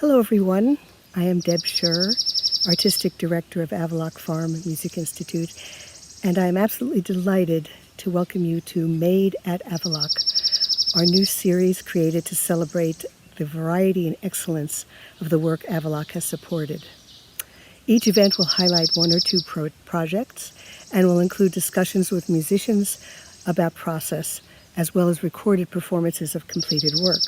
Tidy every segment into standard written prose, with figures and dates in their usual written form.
Hello, everyone. I am Deb Sherr, Artistic Director of Avaloch Farm Music Institute, and I am absolutely delighted to welcome you to Made at Avaloch, our new series created to celebrate the variety and excellence of the work Avaloch has supported. Each event will highlight one or two projects and will include discussions with musicians about process, as well as recorded performances of completed work.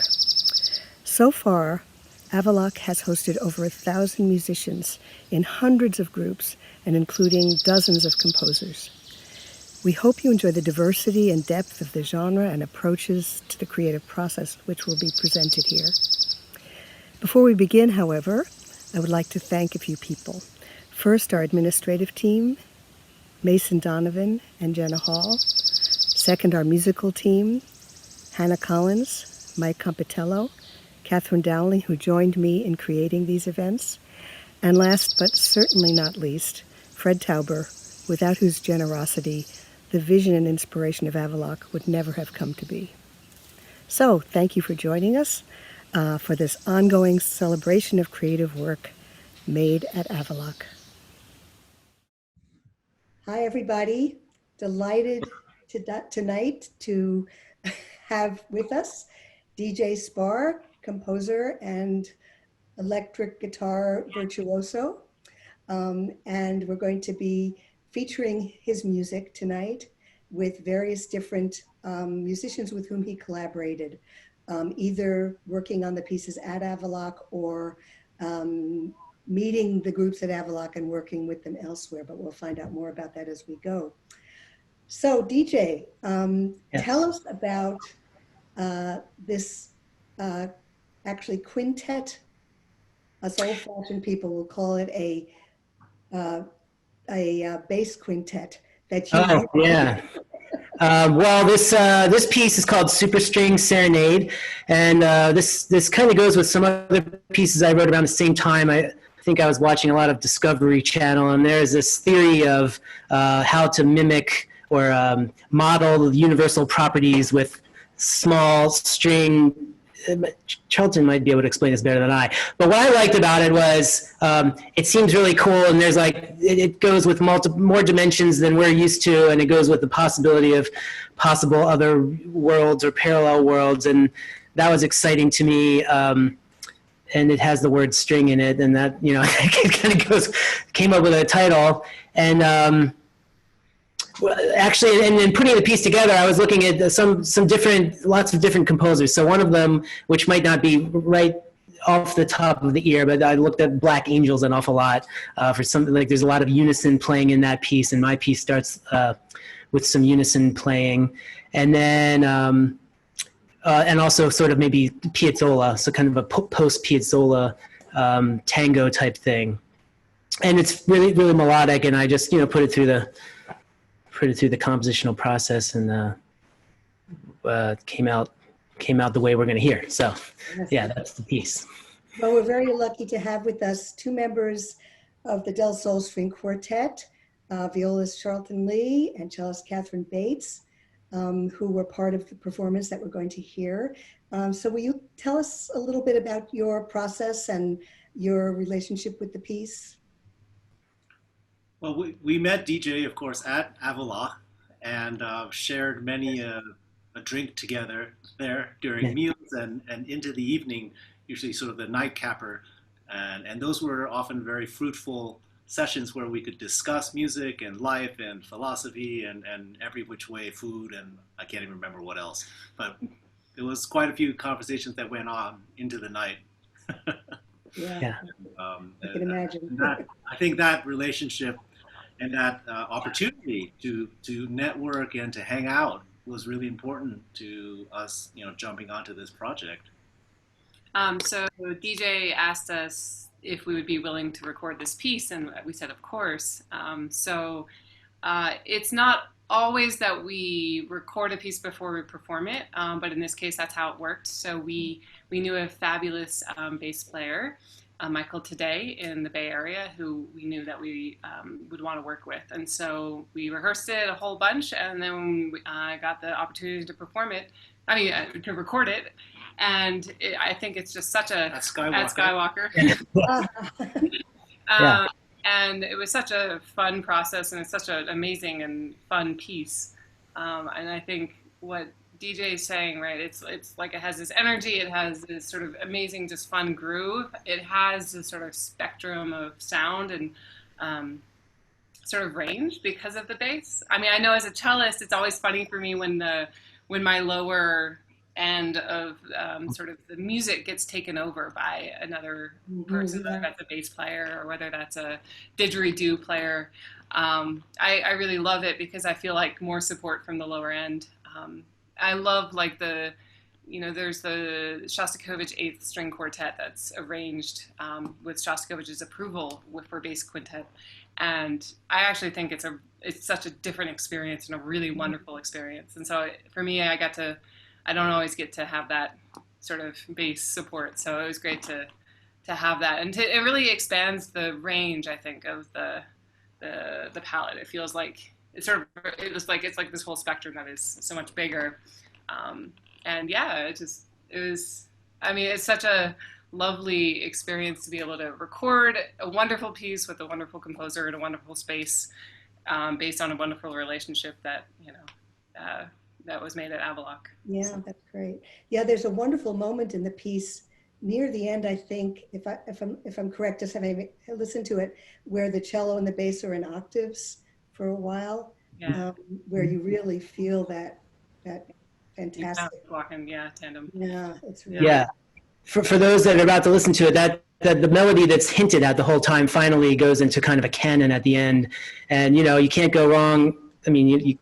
So far, Avaloch has hosted over 1,000 musicians in hundreds of groups and including dozens of composers. We hope you enjoy the diversity and depth of the genre and approaches to the creative process which will be presented here. Before we begin, however, I would like to thank a few people. First, our administrative team, Mason Donovan and Jenna Hall. Second, our musical team, Hannah Collins, Mike Compitello, Kathryn Dowling, who joined me in creating these events. And last but certainly not least, Fred Tauber, without whose generosity the vision and inspiration of Avaloch would never have come to be. So thank you for joining us for this ongoing celebration of creative work made at Avaloch. Hi, everybody. Delighted tonight to have with us DJ Sparr, composer and electric guitar virtuoso. And we're going to be featuring his music tonight with various different musicians with whom he collaborated, either working on the pieces at Avaloch or meeting the groups at Avaloch and working with them elsewhere, but we'll find out more about that as we go. So DJ, Yes. Tell us about this actually quintet. Us old-fashioned people will call it a bass quintet that you. Oh, yeah. Well, this piece is called Superstring Serenade, and this kind of goes with some other pieces I wrote around the same time. I think I was watching a lot of Discovery Channel, and there's this theory of how to mimic or model the universal properties with small string. Charlton might be able to explain this better than I. But what I liked about it was it seems really cool, and there's like it goes with more dimensions than we're used to, and it goes with the possibility of possible other worlds or parallel worlds, and that was exciting to me. And it has the word string in it, and that it kind of came up with a title, and. Well, actually, and in putting the piece together, I was looking at lots of different composers. So one of them, which might not be right off the top of the ear, but I looked at Black Angels an awful lot for something like there's a lot of unison playing in that piece, and my piece starts with some unison playing, and then and also sort of maybe Piazzolla, so kind of a post-Piazzolla tango type thing, and it's really really melodic, and I just put it through the compositional process, and came out the way we're going to hear. So yeah, that's the piece. Well, we're very lucky to have with us two members of the Del Sol String Quartet, violist Charlton Lee and cellist Kathryn Bates, who were part of the performance that we're going to hear. So will you tell us a little bit about your process and your relationship with the piece? Well, we met DJ, of course, at Avaloch, and shared many a drink together there during meals and into the evening, usually sort of the night capper. And those were often very fruitful sessions where we could discuss music and life and philosophy and every which way, food, and I can't even remember what else. But there was quite a few conversations that went on into the night. Yeah. I can imagine. I think that relationship and that opportunity to network and to hang out was really important to us, jumping onto this project. So DJ asked us if we would be willing to record this piece, and we said, of course. So it's not always that we record a piece before we perform it, but in this case, that's how it worked. So we knew a fabulous bass player, Michael Today in the Bay Area, who we knew that we would want to work with. And so we rehearsed it a whole bunch, and then I got the opportunity to perform it, to record it. I think it's just such a At Skywalker. at Skywalker. Yeah. And it was such a fun process, and it's such an amazing and fun piece. And I think what DJ is saying, right? It's like it has this energy. It has this sort of amazing, just fun groove. It has this sort of spectrum of sound and sort of range because of the bass. I mean, I know as a cellist, it's always funny for me when my lower end of sort of the music gets taken over by another person, whether that's a bass player or whether that's a didgeridoo player. I really love it because I feel like more support from the lower end. I love like there's the Shostakovich 8th String Quartet that's arranged with Shostakovich's approval for bass quintet. And I actually think it's such a different experience and a really wonderful experience. And so for me, I don't always get to have that sort of bass support. So it was great to have that. And it really expands the range, I think, of the palette. It feels like it's like this whole spectrum that is so much bigger. And yeah, it's such a lovely experience to be able to record a wonderful piece with a wonderful composer in a wonderful space, based on a wonderful relationship that, that was made at Avaloch. Yeah, that's great. Yeah, there's a wonderful moment in the piece near the end, I think, if I'm correct, just having listened to it, where the cello and the bass are in octaves for a while, where you really feel that fantastic walking, tandem. Yeah, it's really For those that are about to listen to it, that the melody that's hinted at the whole time finally goes into kind of a canon at the end, and you can't go wrong. I mean, you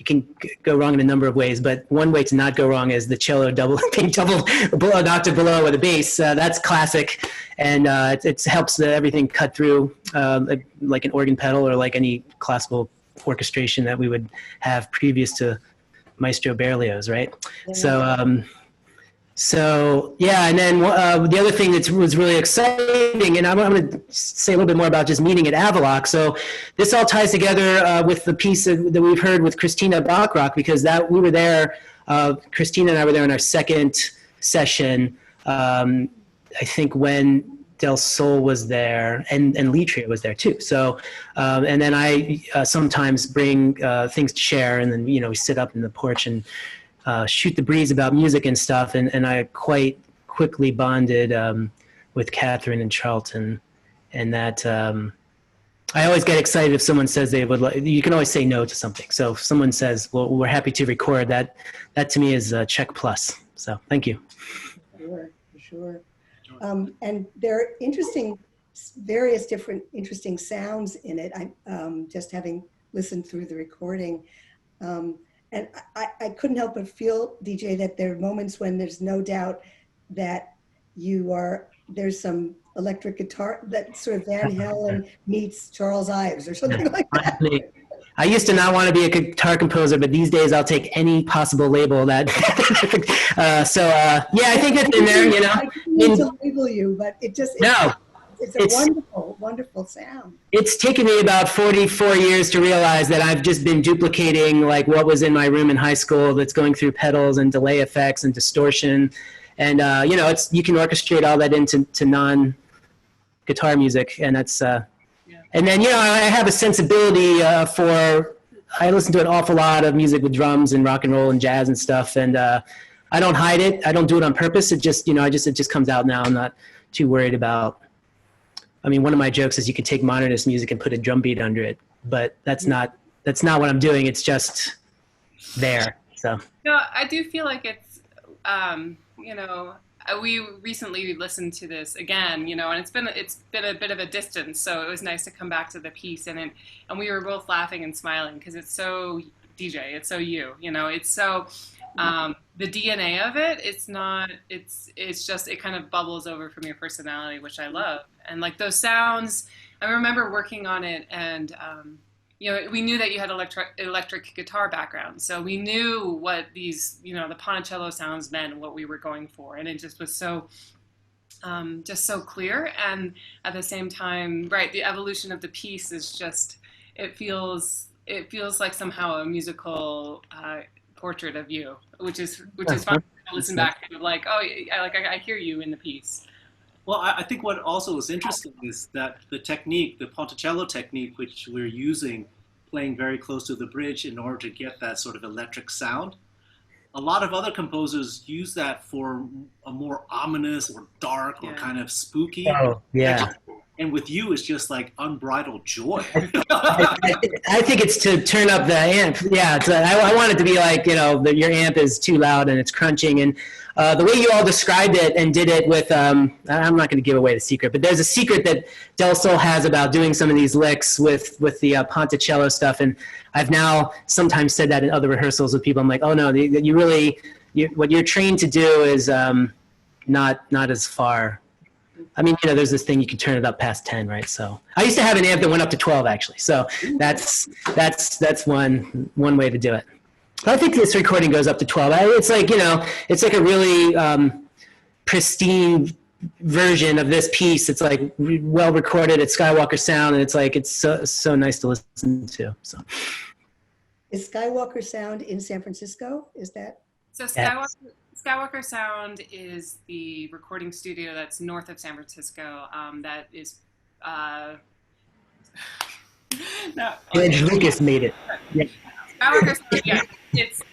can go wrong in a number of ways, but one way to not go wrong is the cello being doubled an octave below with a bass. That's classic, and it helps everything cut through, like an organ pedal or like any classical orchestration that we would have previous to Maestro Berlioz, right? Yeah. So yeah, and then the other thing that was really exciting, and I'm going to say a little bit more about just meeting at Avaloch. So this all ties together with the piece that we've heard with Kristina Bachrach, because we were there. Kristina and I were there in our second session. I think when Del Sol was there, and Lee Trio was there too. So and then I sometimes bring things to share, and then we sit up in the porch and shoot the breeze about music and stuff, and I quite quickly bonded with Kathryn and Charlton, and that I always get excited if someone says they would like. You can always say no to something. So if someone says, "Well, we're happy to record," that to me is a check plus. So thank you. For sure. And there are various different interesting sounds in it. I just having listened through the recording. And I couldn't help but feel, DJ, that there are moments when there's no doubt that there's some electric guitar, that sort of Van Halen meets Charles Ives or something like that. I used to not want to be a guitar composer, but these days I'll take any possible label that. I think it's in there, I didn't mean to label you, but it's a wonderful, wonderful sound. It's taken me about 44 years to realize that I've just been duplicating like what was in my room in high school, that's going through pedals and delay effects and distortion. And, you can orchestrate all that into non-guitar music. And that's, and then, I have a sensibility I listen to an awful lot of music with drums and rock and roll and jazz and stuff. And I don't hide it. I don't do it on purpose. It just, it just comes out now. I'm not too worried about. I mean, one of my jokes is you could take modernist music and put a drum beat under it, but that's not what I'm doing. It's just there. So. I do feel like it's, we recently listened to this again, and it's been a bit of a distance. So it was nice to come back to the piece, and we were both laughing and smiling because it's so DJ, it's so you, it's so. The DNA of it, it's just, it kind of bubbles over from your personality, which I love. And like those sounds, I remember working on it, and, we knew that you had electric guitar background. So we knew what these, the Ponticello sounds meant and what we were going for. And it just was so clear. And at the same time, right, the evolution of the piece is just, it feels like somehow a musical, portrait of you, which is fun. listen back and like, oh, I hear you in the piece. Well, I think what also is interesting is that the technique, the ponticello technique, which we're using, playing very close to the bridge in order to get that sort of electric sound. A lot of other composers use that for a more ominous or dark or kind of spooky. Oh, yeah. And with you, it's just like unbridled joy. I think it's to turn up the amp. Yeah, I want it to be like, your amp is too loud and it's crunching. And the way you all described it and did it with, I'm not going to give away the secret, but there's a secret that Del Sol has about doing some of these licks with the ponticello stuff. And I've now sometimes said that in other rehearsals with people. I'm like, oh no, what you're trained to do is not as far. I mean, there's this thing you can turn it up past 10, right? So I used to have an amp that went up to 12 actually. So that's one way to do it. I think this recording goes up to 12. It's like, it's like a really pristine version of this piece. It's like well recorded at Skywalker Sound, and it's so nice to listen to. So is Skywalker Sound in San Francisco? Is that? So Skywalker Sound is the recording studio that's north of San Francisco. That is, no. George Lucas made it. Yeah. Skywalker Sound, yeah. It's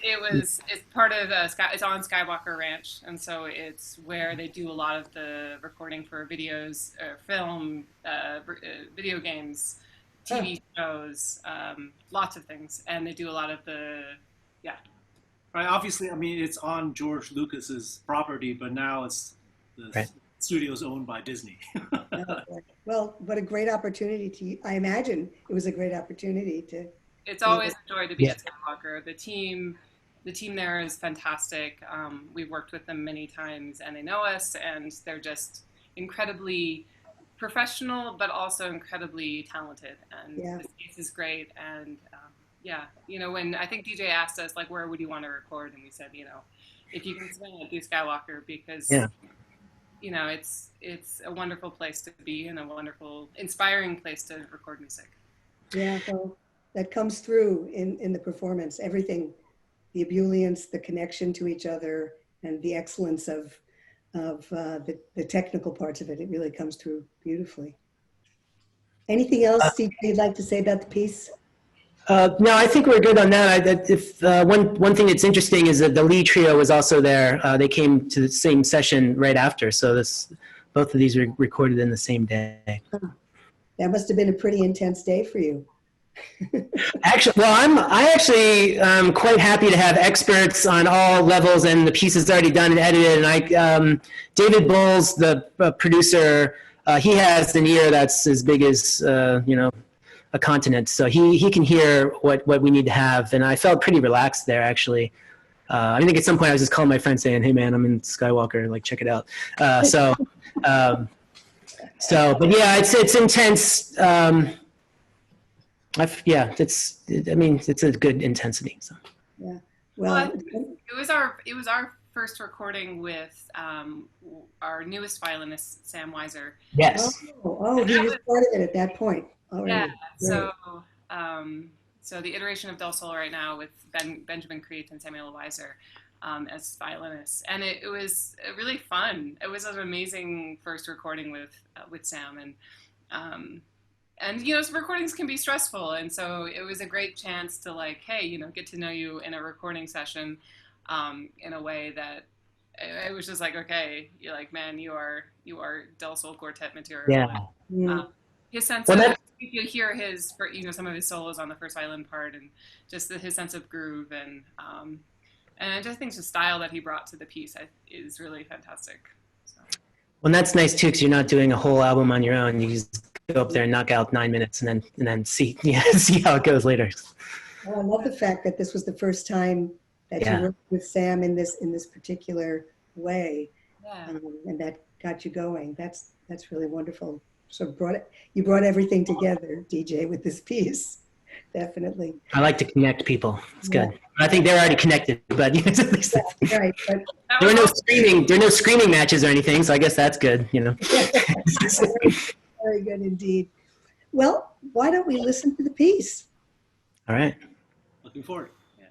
part of it's on Skywalker Ranch, and so it's where they do a lot of the recording for videos, film, video games, TV shows, lots of things, and they do a lot of the Right. Obviously, I mean, it's on George Lucas's property, but now the studio's owned by Disney. Well, what a great opportunity I imagine it was a great opportunity to. It's always a joy to be at Skywalker. The team there is fantastic. We've worked with them many times, and they know us, and they're just incredibly professional, but also incredibly talented. And the space is great, and when I think DJ asked us, like, where would you want to record? And we said, if you can swing it, do Skywalker, because, it's a wonderful place to be and a wonderful, inspiring place to record music. Yeah, well, that comes through in the performance. Everything, the ebullience, the connection to each other, and the excellence of the technical parts of it. It really comes through beautifully. Anything else, Steve, you'd like to say about the piece? No, I think we're good on that. One thing that's interesting is that the Lee trio was also there. They came to the same session right after, so both of these were recorded in the same day. That must have been a pretty intense day for you. Actually, well, I'm quite happy to have experts on all levels, and the piece is already done and edited. And David Bowles, the producer, he has an ear that's as big as a continent, so he can hear what we need to have, and I felt pretty relaxed there actually. I think at some point I was just calling my friend saying, "Hey man, I'm in Skywalker, like check it out." But yeah, it's intense. It's a good intensity. So. Yeah. Well, it was our first recording with our newest violinist, Sam Weiser. Yes. Oh, he was part of it at that point. Already. Yeah. So the iteration of Del Sol right now with Benjamin Crete and Samuel Weiser as violinists, and it was really fun. It was an amazing first recording with Sam, and recordings can be stressful, and so it was a great chance to get to know you in a recording session in a way that it was just like, okay, you're like, man, you are Del Sol quartet material. Yeah. His sense of, you hear his, some of his solos on the first violin part, and just his sense of groove, and I just think the style that he brought to the piece is really fantastic. So. Well, that's nice too, because you're not doing a whole album on your own. You just go up there and knock out 9 minutes, and then see how it goes later. Well, I love the fact that this was the first time that you worked with Sam in this particular way, and that got you going. That's really wonderful. So you brought everything together, DJ, with this piece. Definitely. I like to connect people. It's good. I think they're already connected, but at least right. But there were no screaming matches or anything, so I guess that's good. Very good indeed. Well, why don't we listen to the piece? All right. Looking forward. Yeah.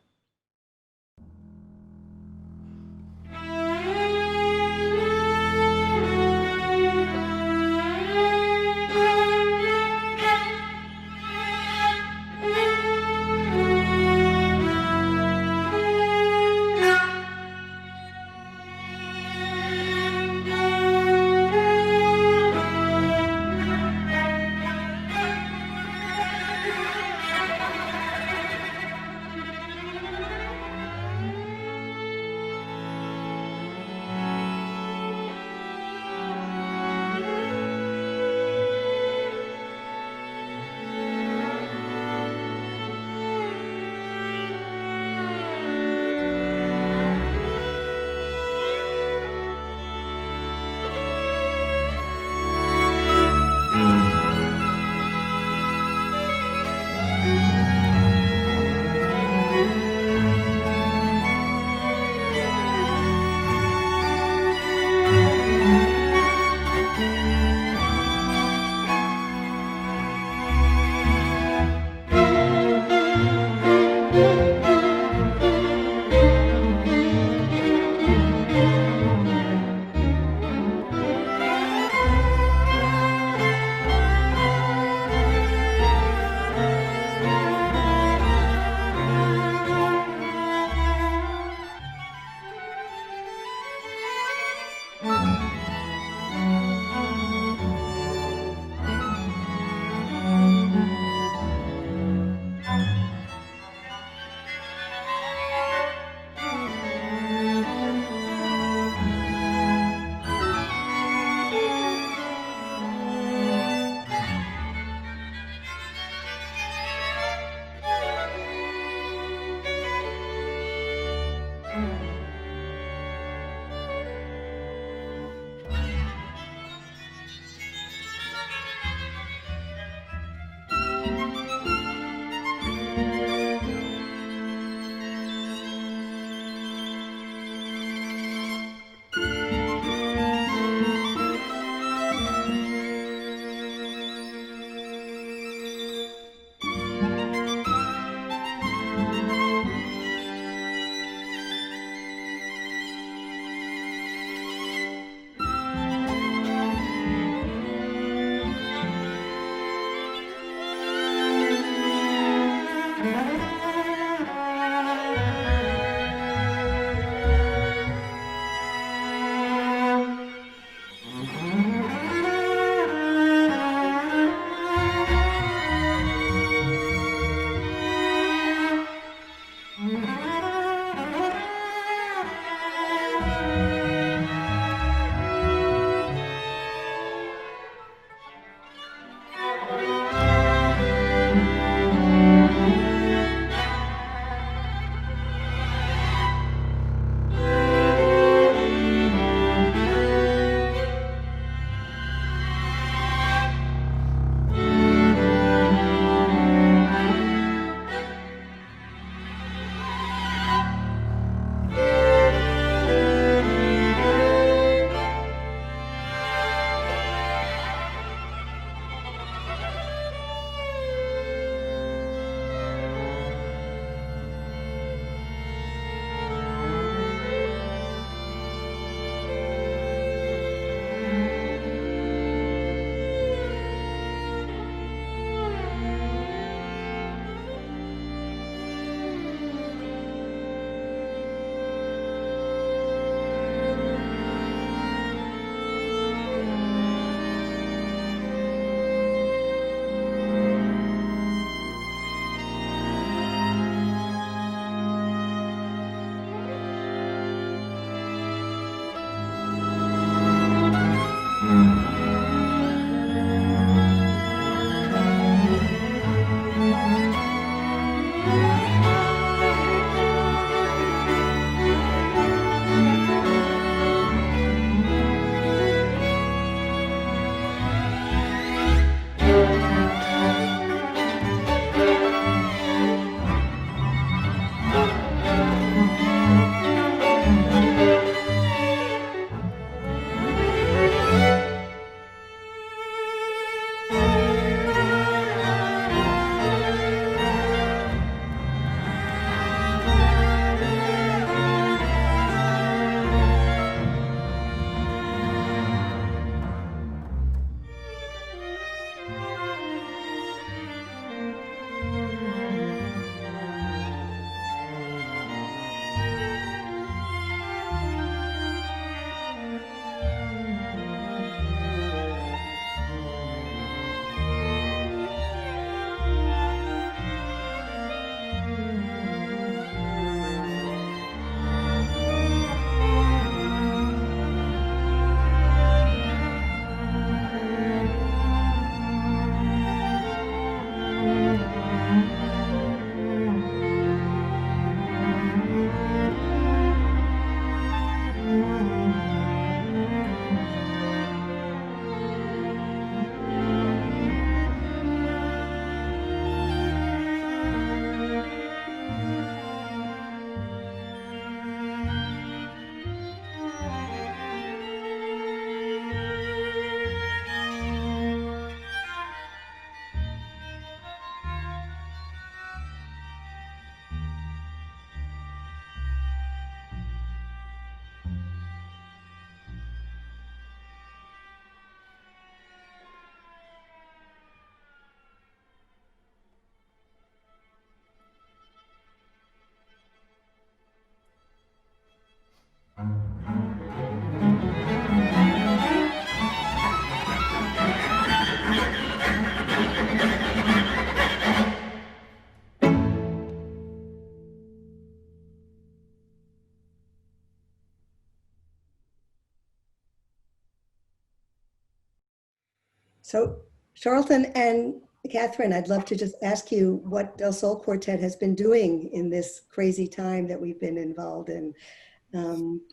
So Charlton and Kathryn, I'd love to just ask you what Del Sol Quartet has been doing in this crazy time that we've been involved in.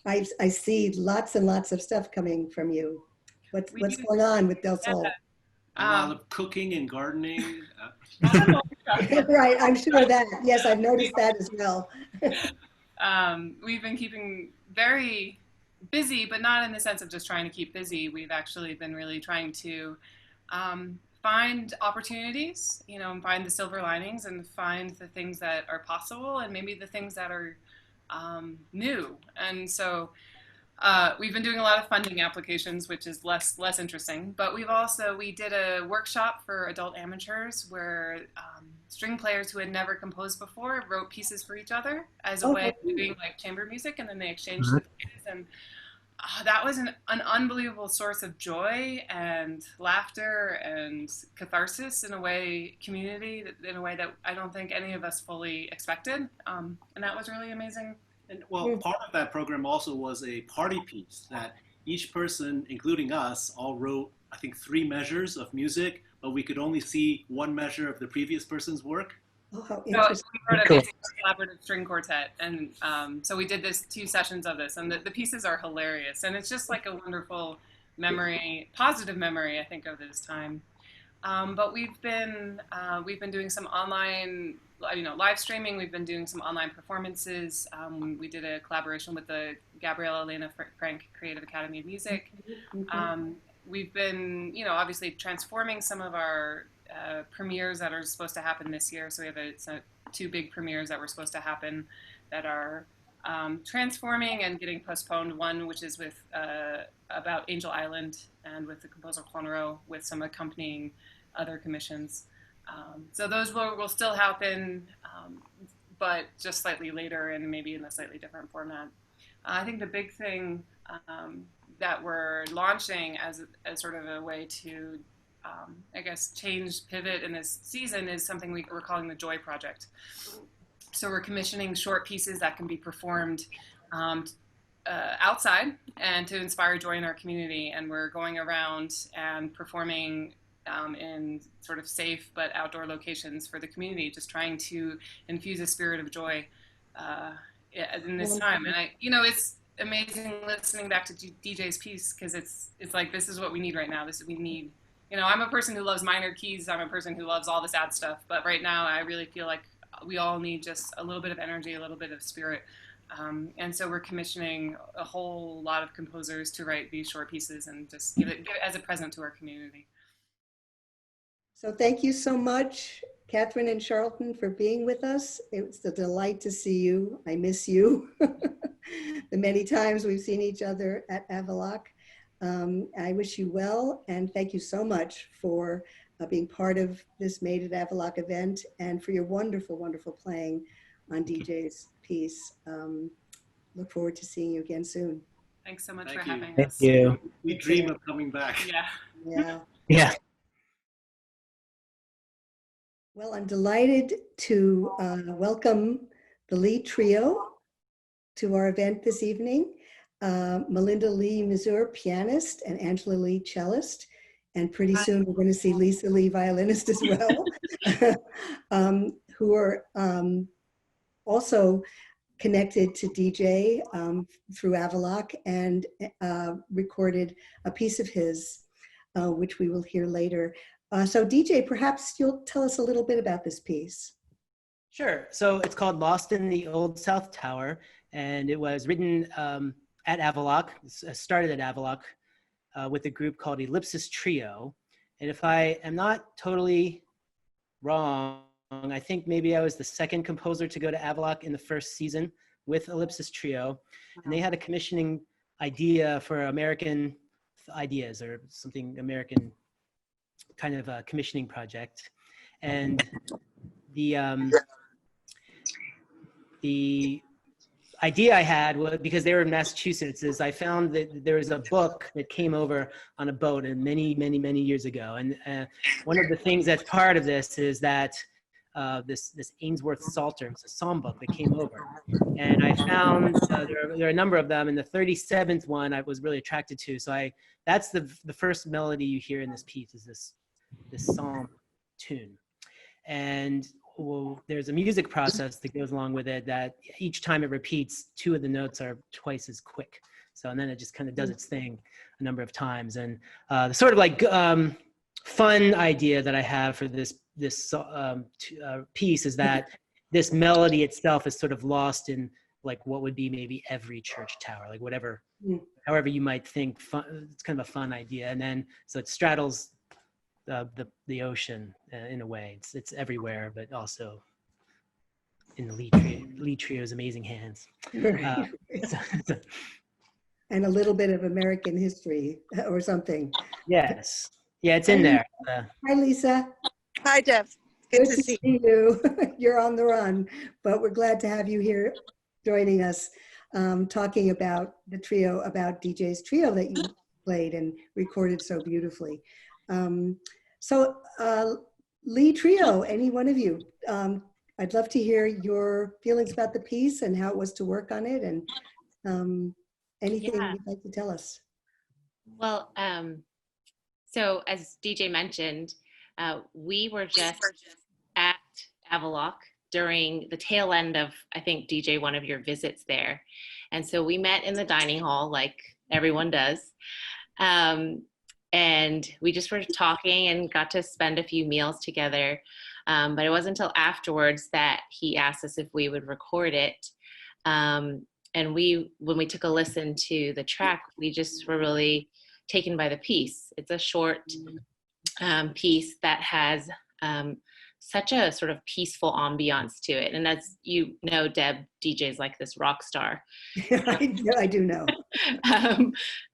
I see lots and lots of stuff coming from you. What's going on with Del Sol? A lot of cooking and gardening. Right, I'm sure of that. Yes, I've noticed that as well. We've been keeping very busy, but not in the sense of just trying to keep busy. We've actually been really trying to find opportunities, you know, and find the silver linings and find the things that are possible and maybe the things that are new. And so we've been doing a lot of funding applications, which is less interesting, but we did a workshop for adult amateurs where string players who had never composed before wrote pieces for each other as a way of doing like chamber music, and then they exchanged the pieces, and that was an unbelievable source of joy and laughter and catharsis in a way, community in a way that I don't think any of us fully expected, and that was really amazing. And well, part of that program also was a party piece that each person, including us, all wrote, I think, 3 measures of music, but we could only see 1 measure of the previous person's work. Oh, how So we interesting. wrote a basic collaborative string quartet, and so we did 2 sessions of this, and the pieces are hilarious, and it's just like a wonderful memory, positive memory, I think, of this time. But we've been doing some online, live streaming. We've been doing some online performances. We did a collaboration with the Gabriella Elena Frank Creative Academy of Music. We've been, obviously transforming some of our premieres that are supposed to happen this year. So we have 2 big premieres that were supposed to happen that are transforming and getting postponed. One, which is with about Angel Island and with the composer Conroe, with some accompanying other commissions. So those will still happen, but just slightly later and maybe in a slightly different format. I think the big thing that we're launching as sort of a way to, I guess, pivot in this season is something we're calling the Joy Project. So we're commissioning short pieces that can be performed outside and to inspire joy in our community. And we're going around and performing in sort of safe but outdoor locations for the community, just trying to infuse a spirit of joy in this time. And it's amazing listening back to DJ's piece, because it's like, this is what we need right now. We need, I'm a person who loves minor keys. I'm a person who loves all the sad stuff. But right now, I really feel like we all need just a little bit of energy, a little bit of spirit. And so we're commissioning a whole lot of composers to write these short pieces and just give it as a present to our community. So thank you so much, Kathryn and Charlton, for being with us. It was a delight to see you. I miss you. The many times we've seen each other at Avaloch. I wish you well, and thank you so much for being part of this Made at Avaloch event and for your wonderful, wonderful playing on DJ's piece. Look forward to seeing you again soon. Thanks so much Thank for you. having Thank us. you. We dream of coming back. Yeah. Yeah. Yeah. Well, I'm delighted to welcome the Lee Trio to our event this evening. Melinda Lee Masur, pianist, and Angela Lee, cellist. And pretty soon we're going to see Lisa Lee, violinist as well, who are also connected to DJ through Avaloch and recorded a piece of his, which we will hear later. So DJ, perhaps you'll tell us a little bit about this piece. Sure. So it's called Lost in the Old South Tower, and it was written at Avaloch, started at Avaloch with a group called Ellipsis Trio. And if I am not totally wrong, I think maybe I was the 2nd composer to go to Avaloch in the 1st season with Ellipsis Trio. And they had a commissioning idea for American ideas or something American kind of a commissioning project. And the idea I had was, because they were in Massachusetts, is I found that there was a book that came over on a boat and many years ago. And one of the things that's part of this is that this Ainsworth Psalter. It's a psalm book that came over, and I found there are a number of them, and the 37th one I was really attracted to. So that's the first melody you hear in this piece is this psalm tune, and there's a music process that goes along with it that each time it repeats, 2 of the notes are twice as quick. So, and then it just kind of does its thing a number of times. And the sort of like fun idea that I have for this piece is that this melody itself is sort of lost in like what would be maybe every church tower, like whatever, however you might think. It's kind of a fun idea. And then so it straddles the ocean in a way. It's everywhere, but also in the Lee Trio's amazing hands. Right. And a little bit of American history or something. Yes. Yeah, it's in there. Hi, Lisa. Hi, Deb. Good to see you. You're on the run, but we're glad to have you here joining us, talking about the trio, about DJ's trio that you played and recorded so beautifully. So Lee Trio, any one of you, I'd love to hear your feelings about the piece and how it was to work on it, and anything you'd like to tell us. Well, so as DJ mentioned, we were just at Avaloch during the tail end of, I think, DJ, one of your visits there. And so we met in the dining hall like everyone does. And we just were talking and got to spend a few meals together. But it wasn't until afterwards that he asked us if we would record it. And when we took a listen to the track, we just were really taken by the piece. It's a short piece that has such a sort of peaceful ambiance to it. And as you know, Deb, DJ's like this rock star. I do know.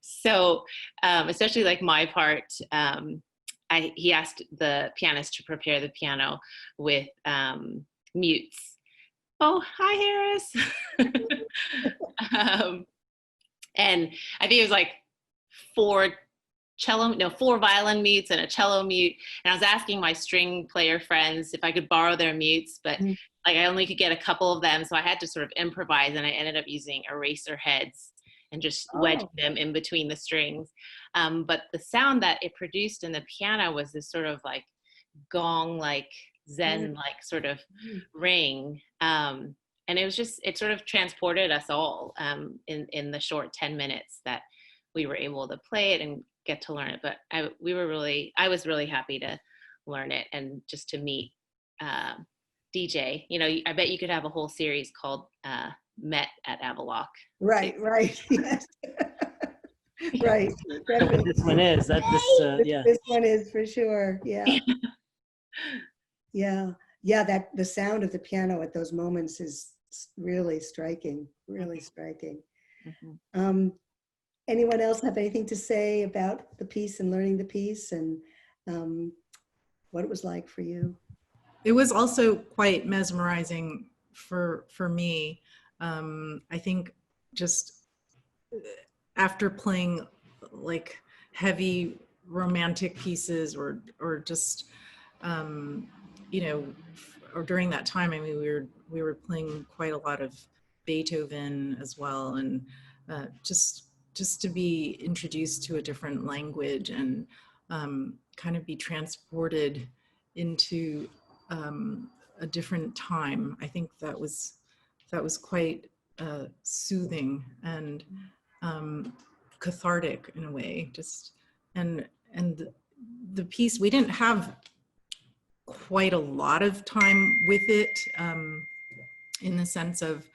So especially like my part, he asked the pianist to prepare the piano with mutes. Oh, hi, Harris. And I think it was like 4 violin mutes and a cello mute. And I was asking my string player friends if I could borrow their mutes, but like I only could get a couple of them. So I had to sort of improvise, and I ended up using eraser heads and just wedging them in between the strings. But the sound that it produced in the piano was this sort of like gong, like Zen, like sort of ring. And it was just, it sort of transported us all in the short 10 minutes that we were able to play it and get to learn it. But I was really happy to learn it and just to meet DJ. You know, I bet you could have a whole series called Met at Avaloch. Right, yes. Right. This one is. This one is for sure, yeah. Yeah, that the sound of the piano at those moments is really striking, really striking. Anyone else have anything to say about the piece and learning the piece and what it was like for you? It was also quite mesmerizing for me. I think just after playing like heavy romantic pieces or just you know, or during that time, I mean, we were playing quite a lot of Beethoven as well, and just to be introduced to a different language and kind of be transported into a different time. I think that was quite soothing and cathartic in a way. Just and the piece, we didn't have quite a lot of time with it in the sense of,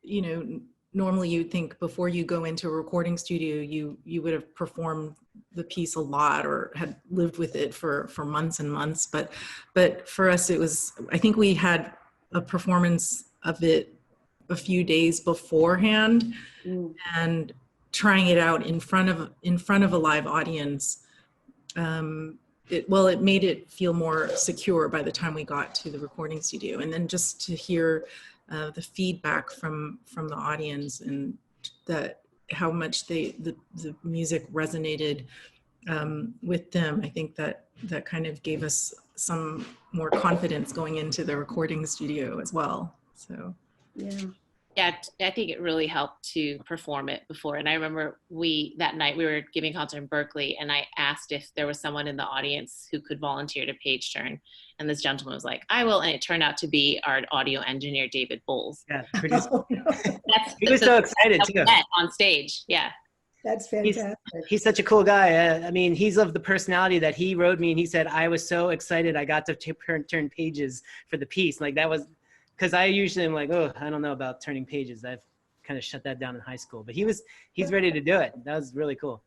you know, normally you'd think before you go into a recording studio, you would have performed the piece a lot or had lived with it for months and months. But for us, it was, I think we had a performance of it a few days beforehand and trying it out in front of a live audience. It made it feel more secure by the time we got to the recording studio. And then just to hear the feedback from the audience and that how much the music resonated with them, I think that kind of gave us some more confidence going into the recording studio as well. So yeah, I think it really helped to perform it before. And I remember that night we were giving a concert in Berkeley, and I asked if there was someone in the audience who could volunteer to page turn. And this gentleman was like, I will. And it turned out to be our audio engineer, David Bowles. Yeah, pretty. He was so excited too. On stage, yeah. That's fantastic. He's such a cool guy. I mean, he's of the personality that he wrote me, and he said, I was so excited I got to turn pages for the piece. Like that was, because I usually am like, oh, I don't know about turning pages. I've kind of shut that down in high school. But he's ready to do it. That was really cool.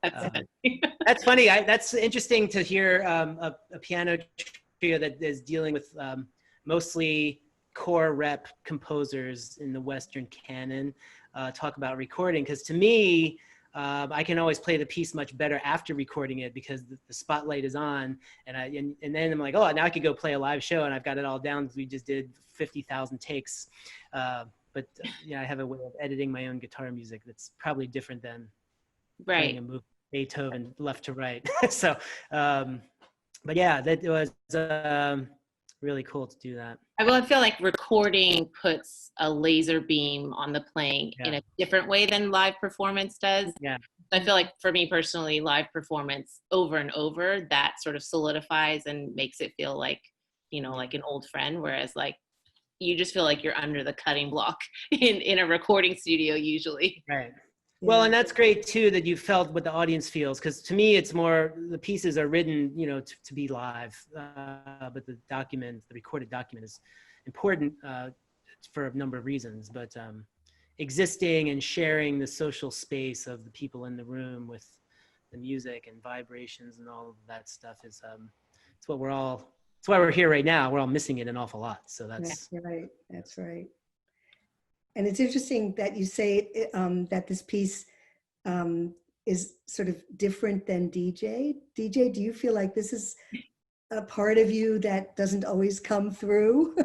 That's funny. That's interesting to hear a piano trio that is dealing with mostly core rep composers in the Western canon talk about recording. Because to me, I can always play the piece much better after recording it because the spotlight is on, and then I'm like, oh, now I could go play a live show and I've got it all down. We just did 50,000 takes, but yeah, I have a way of editing my own guitar music that's probably different than playing a move Beethoven left to right. So, but yeah, that was really cool to do that. I feel like recording puts a laser beam on the playing in a different way than live performance does. Yeah. I feel like for me personally, live performance over and over, that sort of solidifies and makes it feel like, you know, like an old friend. Whereas like, you just feel like you're under the cutting block in a recording studio usually. Right. Well, and that's great too, that you felt what the audience feels. Because to me, it's more, the pieces are written, you know, to be live, but the recorded document is important for a number of reasons. But existing and sharing the social space of the people in the room with the music and vibrations and all of that stuff is, it's what it's why we're here right now. We're all missing it an awful lot. So that's right. That's right. And it's interesting that you say that this piece is sort of different than DJ. DJ, do you feel like this is a part of you that doesn't always come through?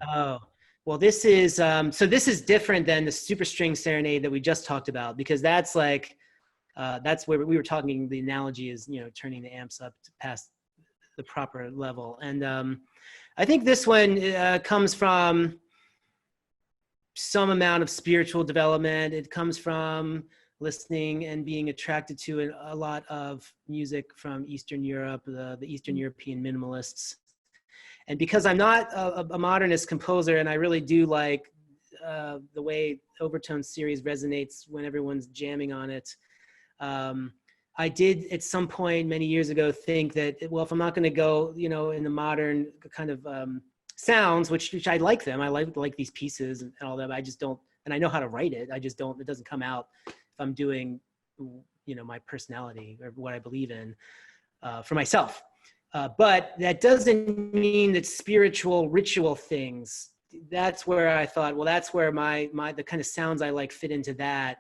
Oh, well, this is, so this is different than the Superstring Serenade that we just talked about, because that's like, that's where we were talking, the analogy is, you know, turning the amps up to past the proper level. And I think this one comes from some amount of spiritual development. It comes from listening and being attracted to a lot of music from Eastern Europe, the Eastern European minimalists. And because I'm not a modernist composer, and I really do like the way Overtone series resonates when everyone's jamming on it, I did at some point many years ago think that, well, if I'm not going to go, you know, in the modern kind of sounds, which I like them. I like these pieces and all that. I just don't, and I know how to write it. I just don't, it doesn't come out if I'm doing, you know, my personality or what I believe in for myself. But that doesn't mean that spiritual ritual things, that's where I thought, well, that's where the kind of sounds I like fit into that.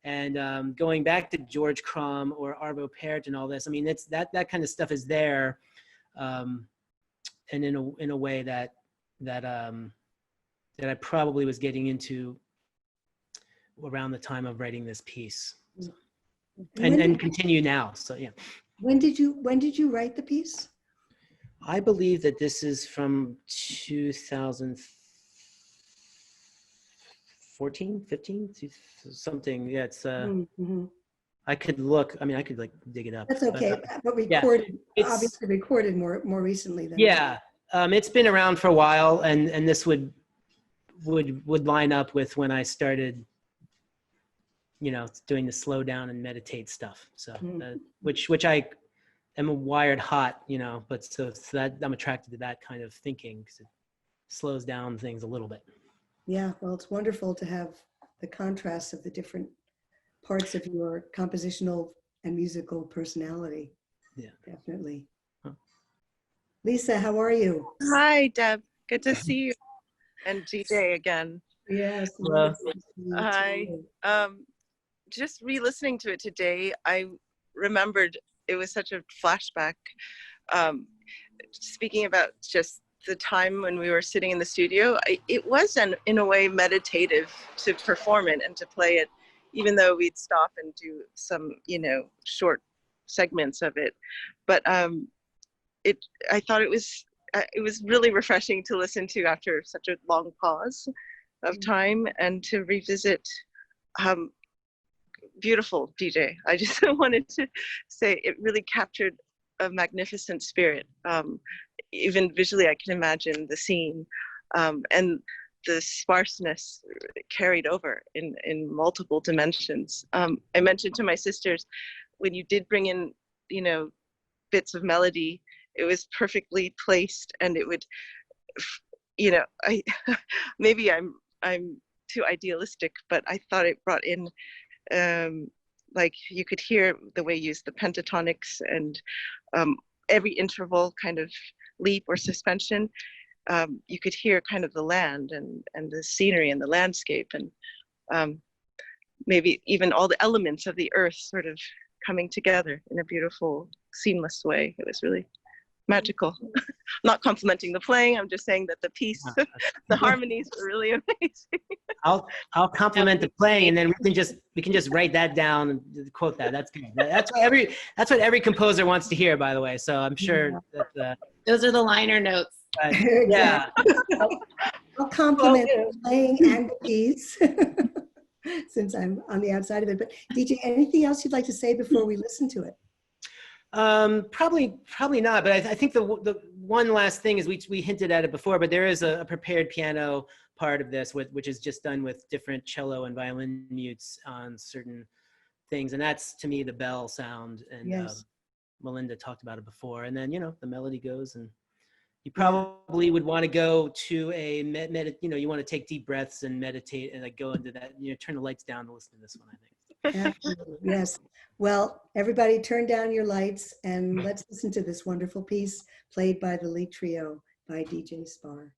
And going back to George Crumb or Arvo Pärt and all this, I mean, it's that kind of stuff is there. And in a way that I probably was getting into around the time of writing this piece, and continue now. So yeah. When did you write the piece? I believe that this is from 2014, 15, something. Yeah, it's. I could look. I mean, I could like dig it up. That's okay. But recorded, obviously recorded more recently than. Yeah, it's been around for a while, and this would line up with when I started, you know, doing the slow down and meditate stuff. So, which I am wired hot, you know, but so that I'm attracted to that kind of thinking because it slows down things a little bit. Yeah, well, it's wonderful to have the contrast of the different parts of your compositional and musical personality. Yeah, definitely. Huh. Lisa, how are you? Hi, Deb. Good to see you. And DJ again. Yes. Hello. Hi. Just re-listening to it today, I remembered it was such a flashback. Speaking about just the time when we were sitting in the studio, it was in a way meditative to perform it and to play it, even though we'd stop and do some, you know, short segments of it, but I thought it was really refreshing to listen to after such a long pause of time, and to revisit beautiful DJ. I just wanted to say it really captured a magnificent spirit. Even visually, I can imagine the scene, and the sparseness carried over in multiple dimensions. I mentioned to my sisters, when you did bring in, bits of melody, it was perfectly placed, and it would, I maybe I'm too idealistic, but I thought it brought in, like you could hear the way you use the pentatonics, and every interval kind of leap or suspension, you could hear kind of the land and the scenery and the landscape, and maybe even all the elements of the earth sort of coming together in a beautiful, seamless way. It was really magical. Not complimenting the playing, I'm just saying that the piece, the harmonies were really amazing. I'll compliment the playing, and then we can just write that down and quote that. That's good. That's what every composer wants to hear, by the way. So I'm sure that Those are the liner notes. yeah. I'll compliment the playing and the piece since I'm on the outside of it. But DJ, anything else you'd like to say before we listen to it? Probably not. But I think the one last thing is we hinted at it before, but there is a prepared piano part of this, which is just done with different cello and violin mutes on certain things, and that's to me the bell sound. And Yes. Melinda talked about it before, and then the melody goes, and you probably would want to go to a you want to take deep breaths and meditate and like go into that. Turn the lights down to listen to this one, I think. Absolutely. Yes. Well, everybody turn down your lights and let's listen to this wonderful piece played by the Lee Trio by DJ Sparr.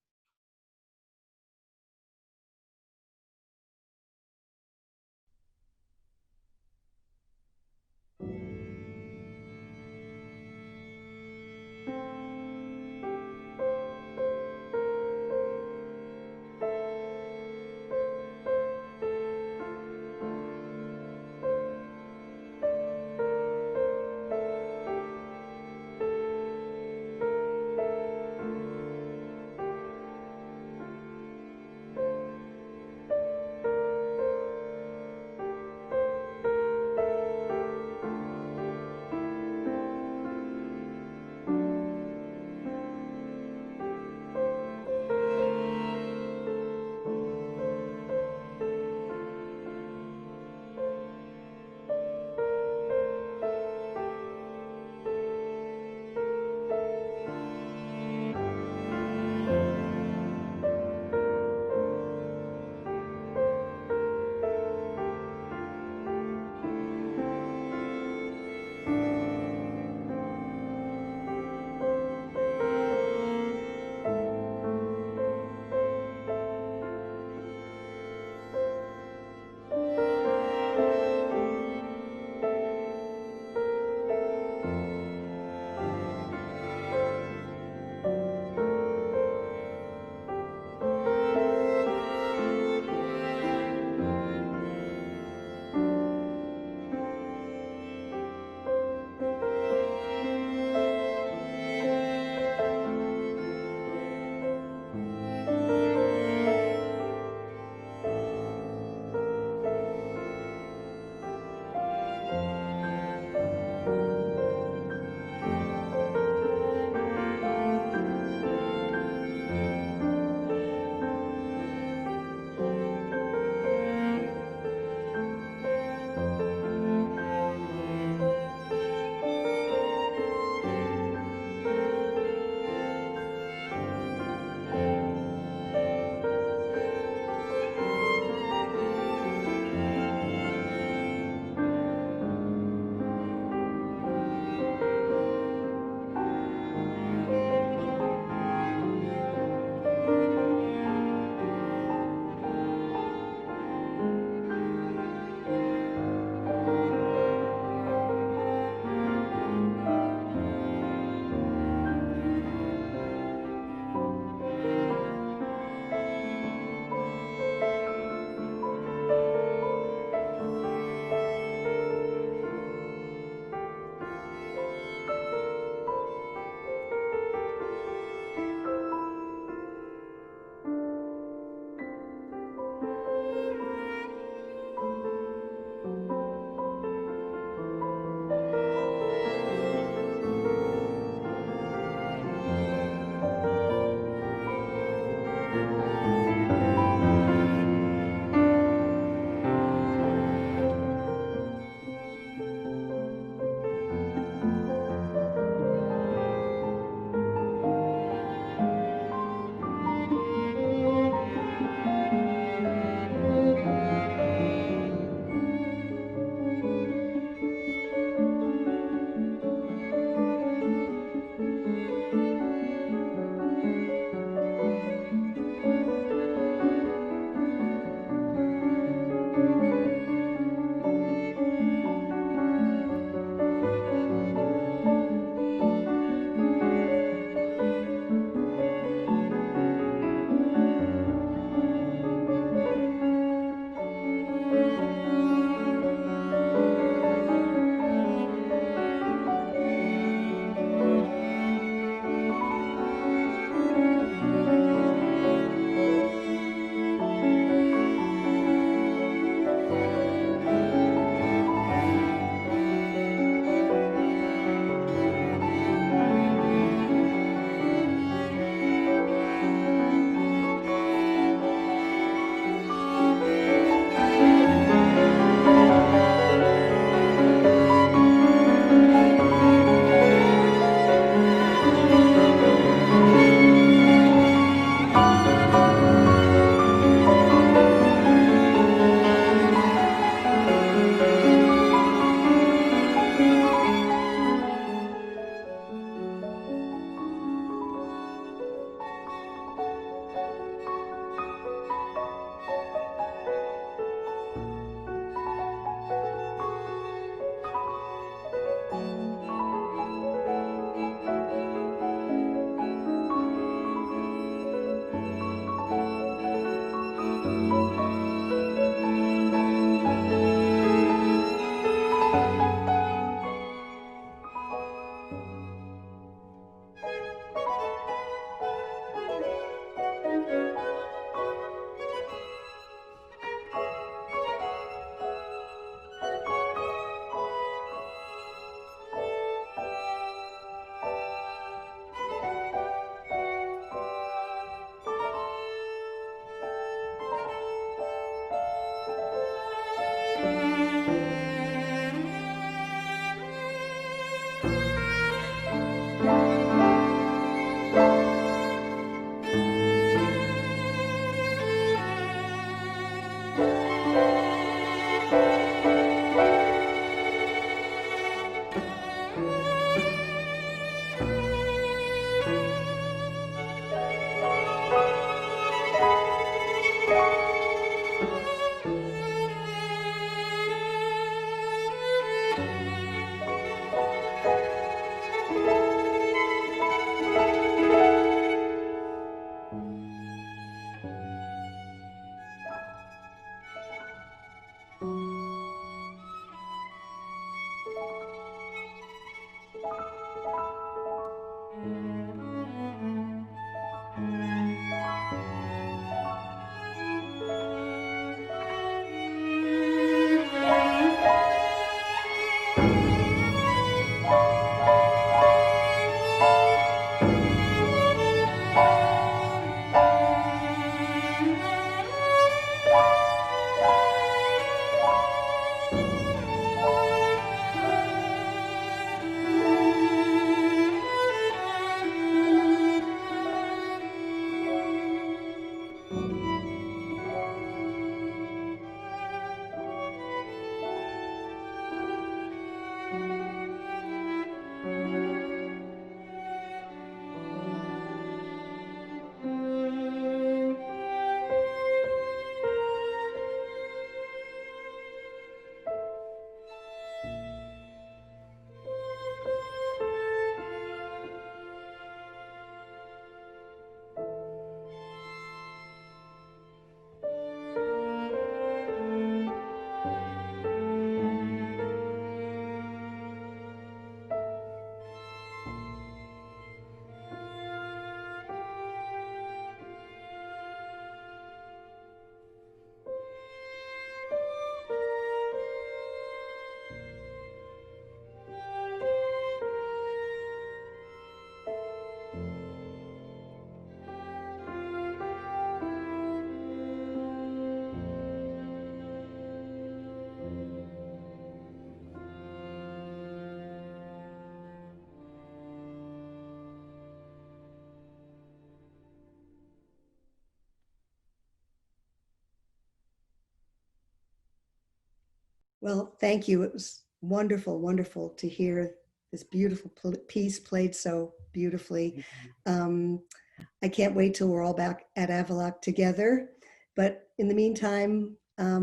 Well, thank you. It was wonderful, wonderful to hear this beautiful piece played so beautifully. I can't wait till we're all back at Avaloch together. But in the meantime, I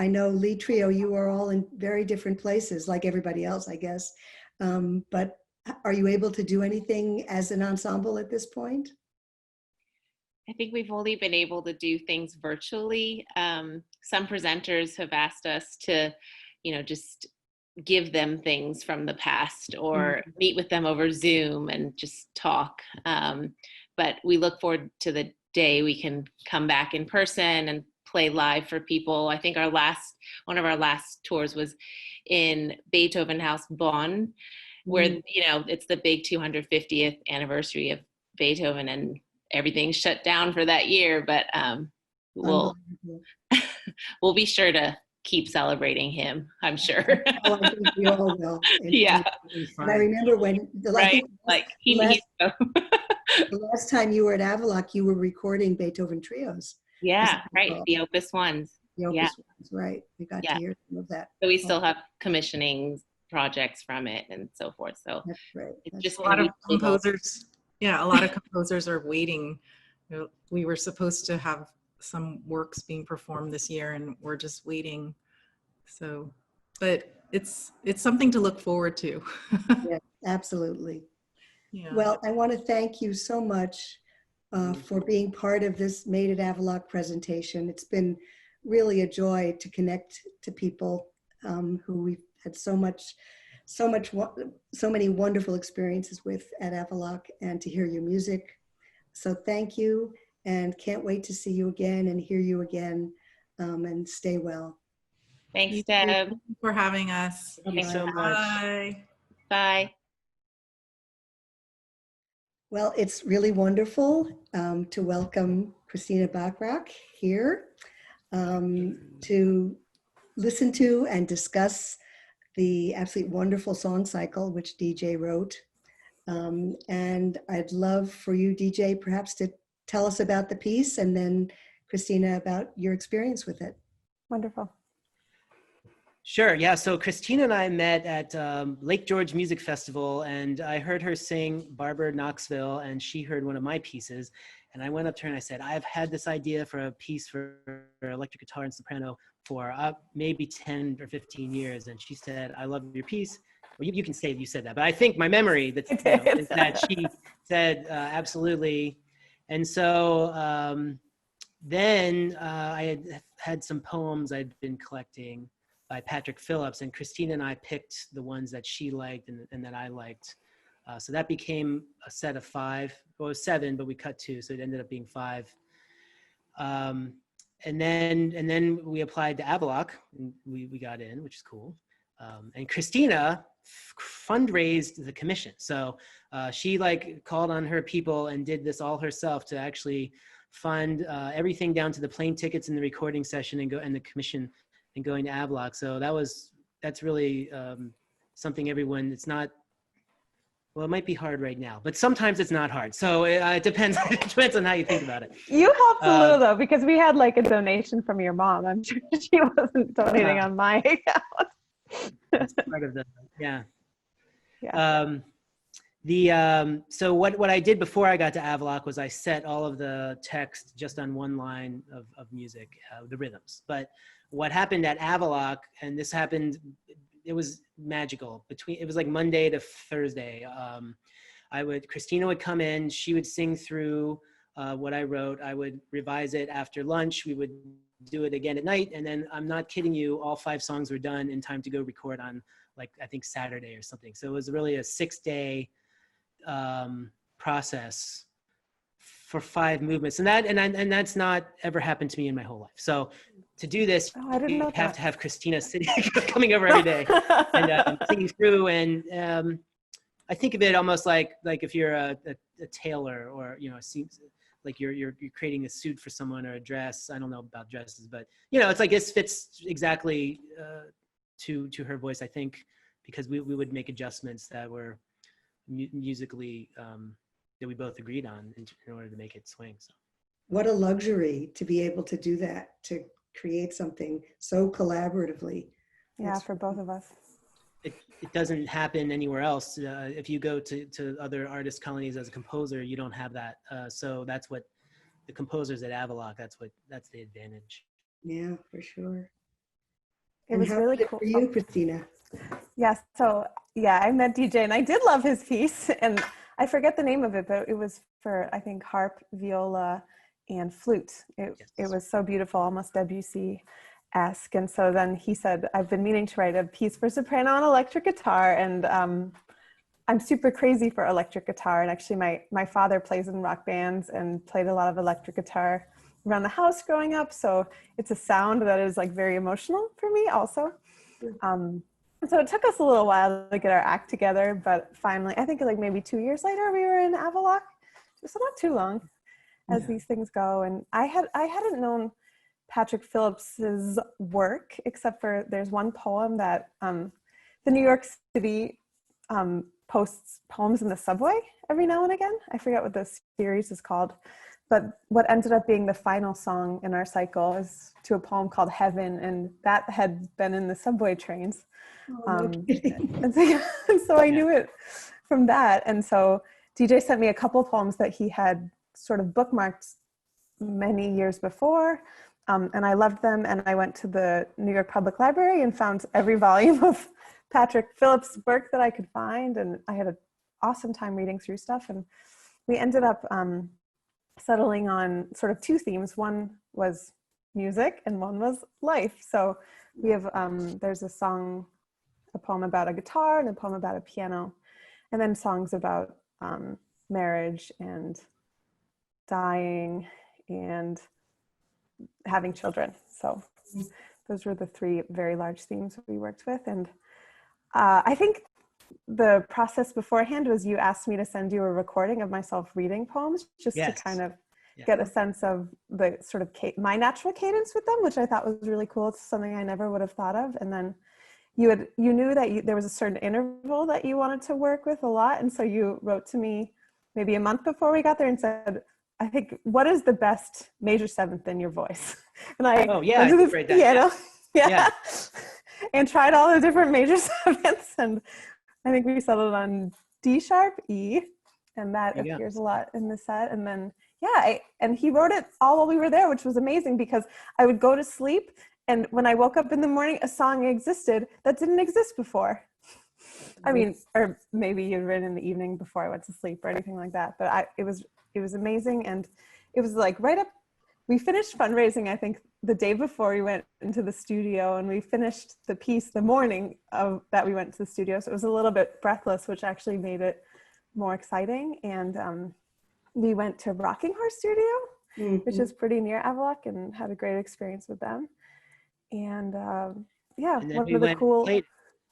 know Lee Trio, you are all in very different places, like everybody else, I guess. But are you able to do anything as an ensemble at this point? I think we've only been able to do things virtually. Some presenters have asked us to, just give them things from the past or meet with them over Zoom and just talk. But we look forward to the day we can come back in person and play live for people. I think one of our last tours was in Beethoven House Bonn, where, it's the big 250th anniversary of Beethoven, and everything's shut down for that year, but we'll be sure to keep celebrating him, I'm sure. Oh, I think we all will. Yeah. And I remember when the last time you were at Avaloch, you were recording Beethoven trios. Yeah, right. The Opus ones. The Opus ones, right. We got to hear some of that. So we still have commissioning projects from it and so forth. So that's great. It's just a lot of composers. Yeah, a lot of composers are waiting. We were supposed to have some works being performed this year, and we're just waiting. So, but it's something to look forward to. Yeah, absolutely. Yeah. Well, I want to thank you so much for being part of this Made at Avaloch presentation. It's been really a joy to connect to people who we've had so many wonderful experiences with at Avaloch, and to hear your music. So thank you, and can't wait to see you again and hear you again, and stay well. Thanks, Deb. Thank you for having us. Thank you so much. Bye. Bye. Well, it's really wonderful to welcome Kristina Bachrach here to listen to and discuss the absolutely wonderful song cycle which DJ wrote. And I'd love for you, DJ, perhaps to tell us about the piece, and then Kristina about your experience with it. Wonderful. Sure, yeah, so Kristina and I met at Lake George Music Festival, and I heard her sing Barbara Knoxville, and she heard one of my pieces, and I went up to her and I said, I've had this idea for a piece for electric guitar and soprano for maybe 10 or 15 years, and she said, I love your piece. Well, you can say you said that, but I think my memory is that she said absolutely. And so then I had some poems I'd been collecting by Patrick Phillips, and Kristina and I picked the ones that she liked and that I liked. So that became a set of 5, well, it was 7, but we cut 2, so it ended up being 5. And then we applied to Avaloch, and we got in, which is cool. And Kristina fundraised the commission. So she called on her people and did this all herself to actually fund everything down to the plane tickets and the recording session and the commission and going to Avaloch. So that's really something everyone, it's not, well, it might be hard right now, but sometimes it's not hard. So it depends, it depends on how you think about it. You helped a little though, because we had a donation from your mom. I'm sure she wasn't donating on my account. That's part of the, yeah. Yeah. So what I did before I got to Avaloch was I set all of the text just on one line of music, the rhythms. But what happened at Avaloch, and this happened, it was magical. It was like Monday to Thursday. Kristina would come in, she would sing through what I wrote. I would revise it after lunch. We would do it again at night. And then, I'm not kidding you, all 5 songs were done in time to go record on I think Saturday or something. So it was really a 6-day process for 5 movements. And that's not ever happened to me in my whole life. So to do this, you have to have Kristina coming over every day and singing through. And I think of it almost like if you're a tailor, or it seems like you're creating a suit for someone or a dress. I don't know about dresses, but it's like this fits exactly to her voice, I think, because we would make adjustments that were musically that we both agreed on in order to make it swing. So. What a luxury to be able to do that, to create something so collaboratively. Yeah, for both of us. It doesn't happen anywhere else. If you go to other artist colonies as a composer, you don't have that. So that's what the composers at Avaloch, that's the advantage. Yeah, for sure. It And was how really was it cool. for you, Kristina? Yeah, so yeah, I met DJ and I did love his piece, and I forget the name of it, but it was for, I think, harp, viola, and flute. It was so beautiful, almost Debussy-esque. And so then he said, I've been meaning to write a piece for soprano and electric guitar, and I'm super crazy for electric guitar. And actually my father plays in rock bands and played a lot of electric guitar around the house growing up. So it's a sound that is like very emotional for me also. So it took us a little while to get our act together, but finally, I think like maybe 2 years later, we were in Avaloch. So not too long as these things go. And I hadn't known Patrick Phillips's work, except for there's one poem that the New York City posts poems in the subway every now and again. I forget what the series is called, but what ended up being the final song in our cycle is to a poem called Heaven, and that had been in the subway trains. And so I knew it from that. And so DJ sent me a couple poems that he had sort of bookmarked many years before. And I loved them. And I went to the New York Public Library and found every volume of Patrick Phillips' work that I could find. And I had an awesome time reading through stuff. And we ended up settling on sort of two themes. One was music and one was life. So we have, there's a poem about a guitar and a poem about a piano, and then songs about marriage and dying and having children. So those were the three very large themes we worked with. And I think the process beforehand was you asked me to send you a recording of myself reading poems just to kind of get a sense of the sort of my natural cadence with them, which I thought was really cool. It's something I never would have thought of. And then you knew that there was a certain interval that you wanted to work with a lot. And so you wrote to me maybe a month before we got there and said, I think, what is the best major seventh in your voice? And I went to the piano, and tried all the different major sevenths. And I think we settled on D sharp, E, and that appears a lot in the set. And then, and he wrote it all while we were there, which was amazing because I would go to sleep, and when I woke up in the morning, a song existed that didn't exist before. I mean, or maybe you'd written in the evening before I went to sleep or anything like that. But it was amazing. And it was like we finished fundraising, I think, the day before we went into the studio, and we finished the piece the morning of that we went to the studio. So it was a little bit breathless, which actually made it more exciting. And we went to Rocking Horse Studio, which is pretty near Avaloch, and had a great experience with them. And And then one of the cool.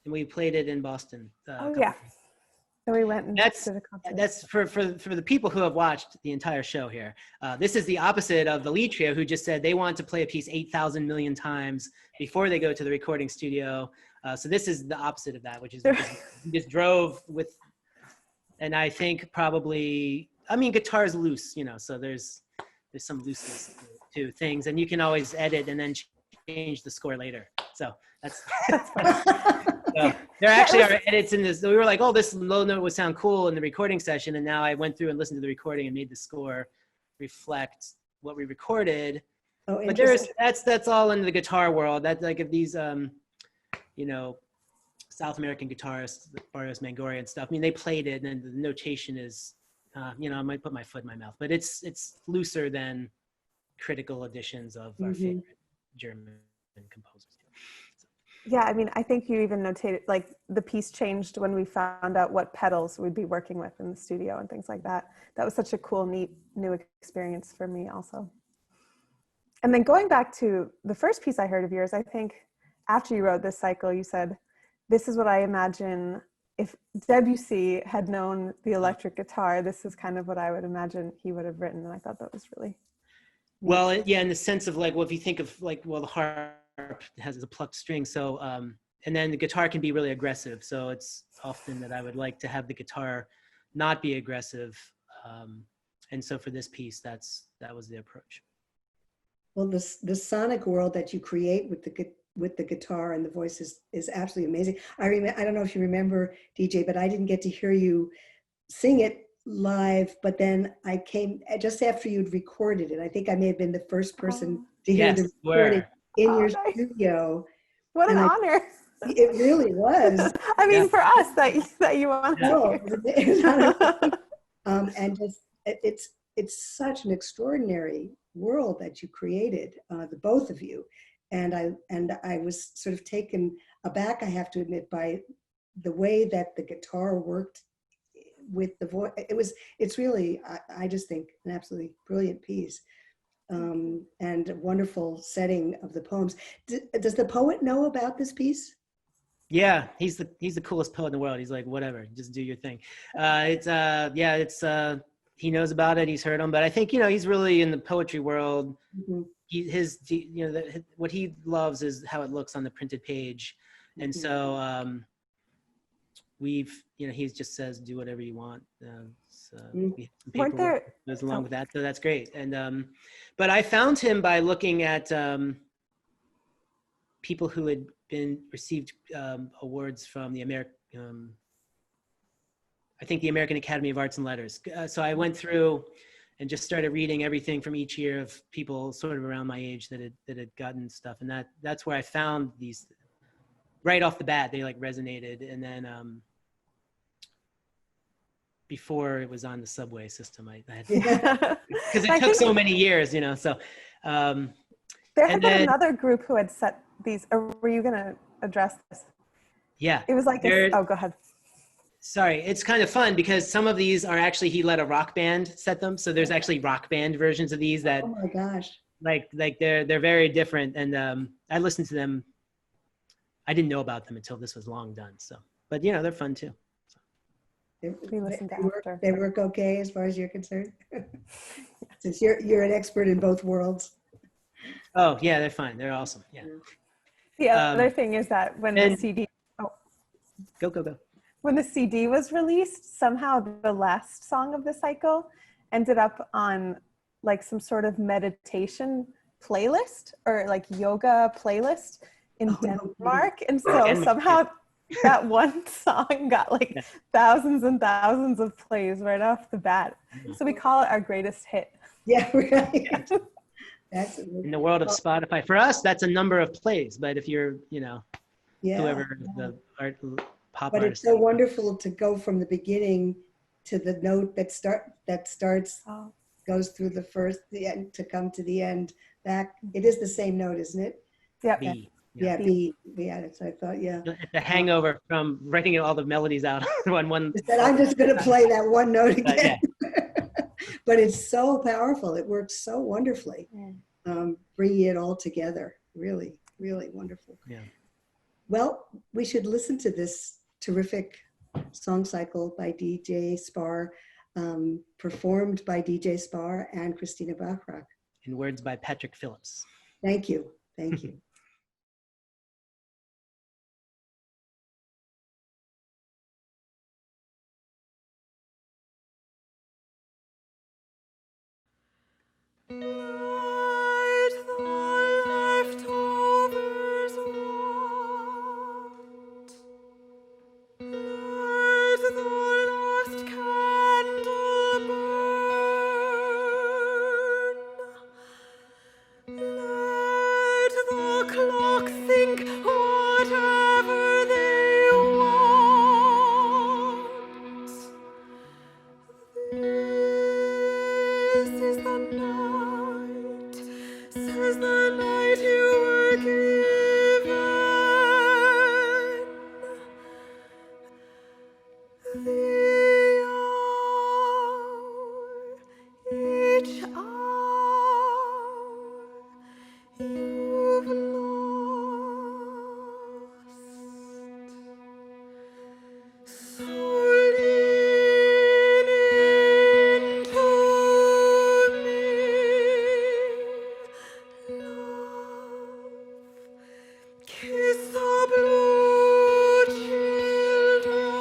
We played it in Boston. So we went and did a concert. That's for the people who have watched the entire show here. This is the opposite of the Lee Trio, who just said they want to play a piece 8,000 million times before they go to the recording studio. So this is the opposite of that, which is we just drove with, and I think probably, I mean, guitar's loose, so there's some looseness to things, and you can always edit and then change the score later. So that's so there actually are edits in this. We were like, oh, this low note would sound cool in the recording session, and now I went through and listened to the recording and made the score reflect what we recorded. Oh, but that's all in the guitar world. That's like if these South American guitarists, Barrios Mangoria and stuff, I mean, they played it, and the notation is I might put my foot in my mouth, but it's looser than critical editions of our favorite German composers. Yeah, I mean, I think you even notated, like, the piece changed when we found out what pedals we'd be working with in the studio and things like that. That was such a cool, neat, new experience for me also. And then going back to the first piece I heard of yours, I think after you wrote this cycle, you said, this is what I imagine if Debussy had known the electric guitar, this is kind of what I would imagine he would have written. And I thought that was really neat. Well, yeah, in the sense of like, well, if you think of like, well, the harp has a plucked string, so and then the guitar can be really aggressive, so it's often that I would like to have the guitar not be aggressive, and so for this piece that was the approach. Well, the sonic world that you create with the guitar and the voice is absolutely amazing. I don't know if you remember, DJ, but I didn't get to hear you sing it live, but then I came just after you'd recorded it. I think I may have been the first person to hear the recording in your nice. studio. What an honor. It really was. I mean, for us that you want to and just it's such an extraordinary world that you created, the both of you. And I was sort of taken aback, I have to admit, by the way that the guitar worked with the voice. It's really, I just think, an absolutely brilliant piece, and a wonderful setting of the poems. Does the poet know about this piece? Yeah, he's the coolest poet in the world. He's like, whatever, just do your thing. He knows about it. He's heard him, but I think, he's really in the poetry world. Mm-hmm. What he loves is how it looks on the printed page. And so he just says, do whatever you want. We have some paperwork that goes along with that. So that's great. And, but I found him by looking at people who had received awards from the American Academy of Arts and Letters. So I went through and just started reading everything from each year of people sort of around my age that had gotten stuff. And that's where I found these right off the bat. They like resonated. And then before it was on the subway system, I had, because it took so many years, so. There had been another group who had set these, or were you going to address this? Yeah. It was like, go ahead. Sorry, it's kind of fun because some of these are actually, he let a rock band set them. So there's actually rock band versions of these that, oh my gosh, like they're very different. And I listened to them. I didn't know about them until this was long done. So, but they're fun too. So. They work okay as far as you're concerned? Since you're an expert in both worlds. Oh yeah, they're fine. They're awesome. Yeah. The other thing is that when the CD, go. When the CD was released, somehow the last song of the cycle ended up on like some sort of meditation playlist or like yoga playlist in Denmark. And so somehow that one song got like thousands and thousands of plays right off the bat. So we call it our greatest hit. Yeah, right. That's in the world of Spotify. For us, that's a number of plays. But if you're, whoever the pop but artist. It's so wonderful to go from the beginning to the note that starts, goes through the end to come to the end back. It is the same note, isn't it? Yeah. B. Yeah, B. Yeah, so I thought, yeah. The hangover from writing all the melodies out on one. I'm just going to play that one note again. But it's so powerful. It works so wonderfully. Bringing it all together. Really, really wonderful. Yeah. Well, we should listen to this terrific song cycle by DJ Sparr, performed by DJ Sparr and Kristina Bachrach. In words by Patrick Phillips. Thank you. Thank you. Kiss the blue children.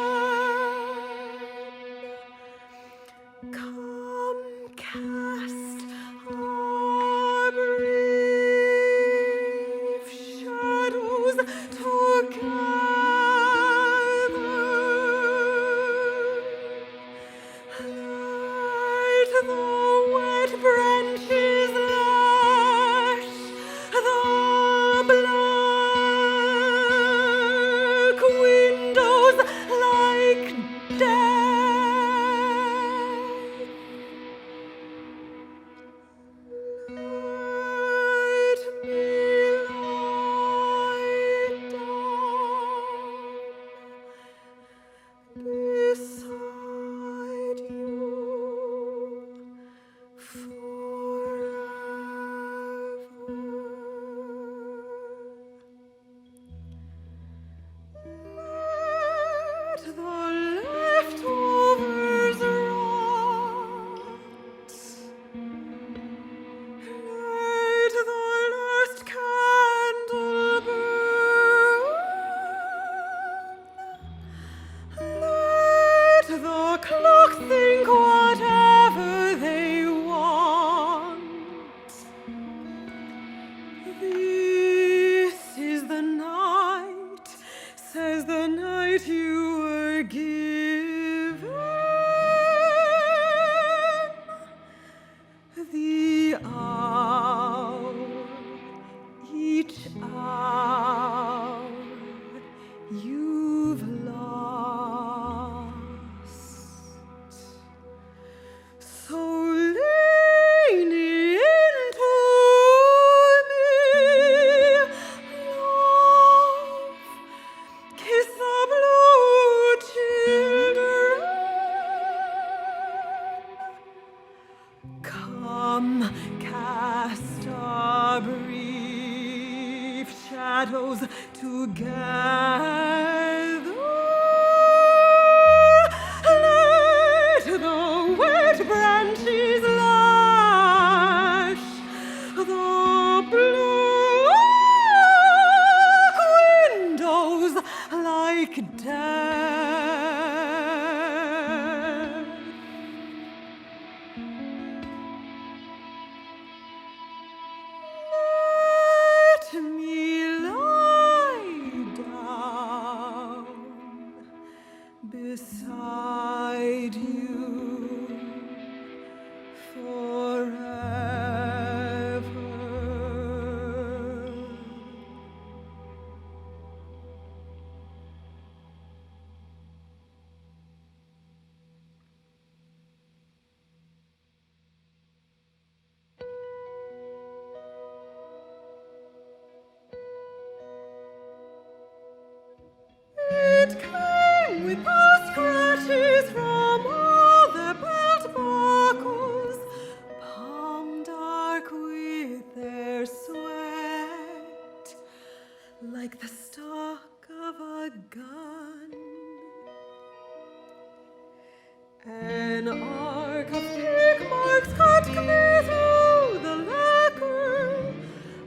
beside you forever. It came with the scratches from all the belt buckles, palm dark with their sweat, like the stock of a gun. An arc of pick marks cut clear through the lacquer,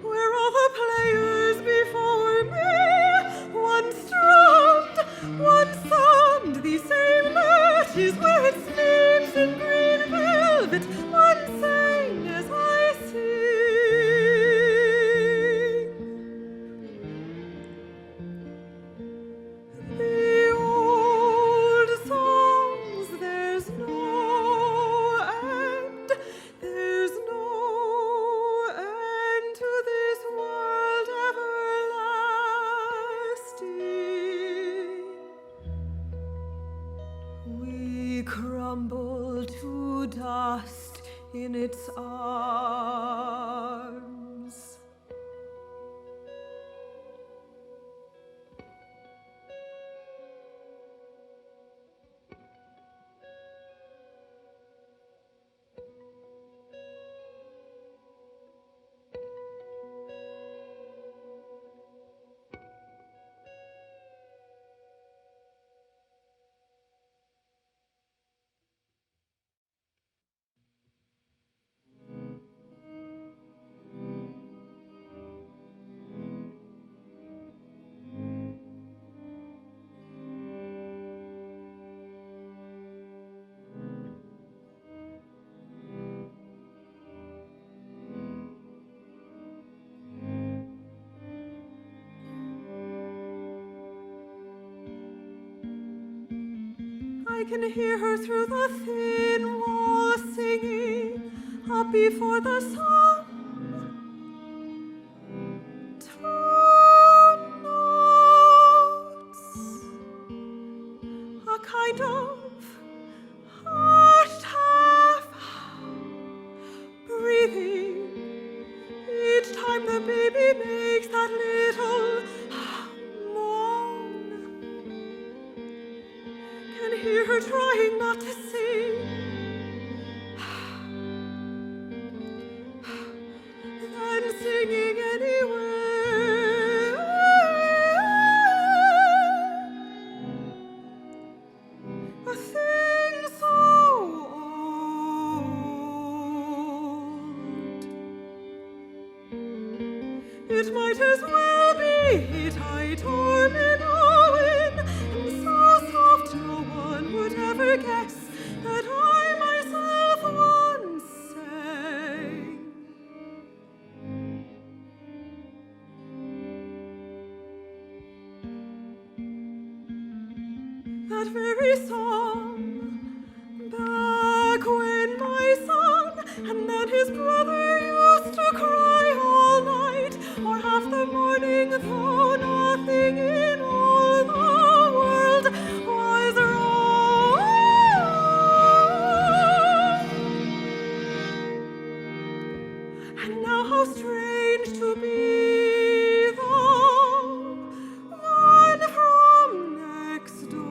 where all the players before me, one strummed, one thumbed these same latches where it sleeps in green velvet, one sang as I sing. The old songs, there's no end, there's no end to this world everlasting. We crumble to dust in its arms. I can hear her through the thin wall singing up before the sun. Two notes, a kind of hushed half breathing each time the baby makes that little moan. Can hear her trying not to sing, then singing anyway. A thing so old, it might as well be tight or Minoan, and so soft no one would ever guess that I myself once sang. That very song, back when my son and then his brother used to cry all night or half the morning, though nothing in all the world was wrong. And now how strange to be the one from next door.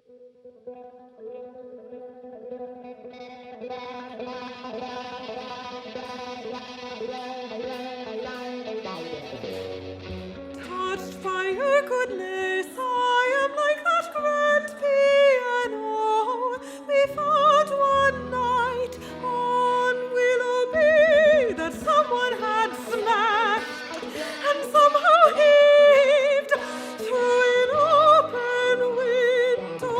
Touched by your goodness, I am like that grand piano we found one night on Willow Bay that someone had smashed and somehow heaved through an open window.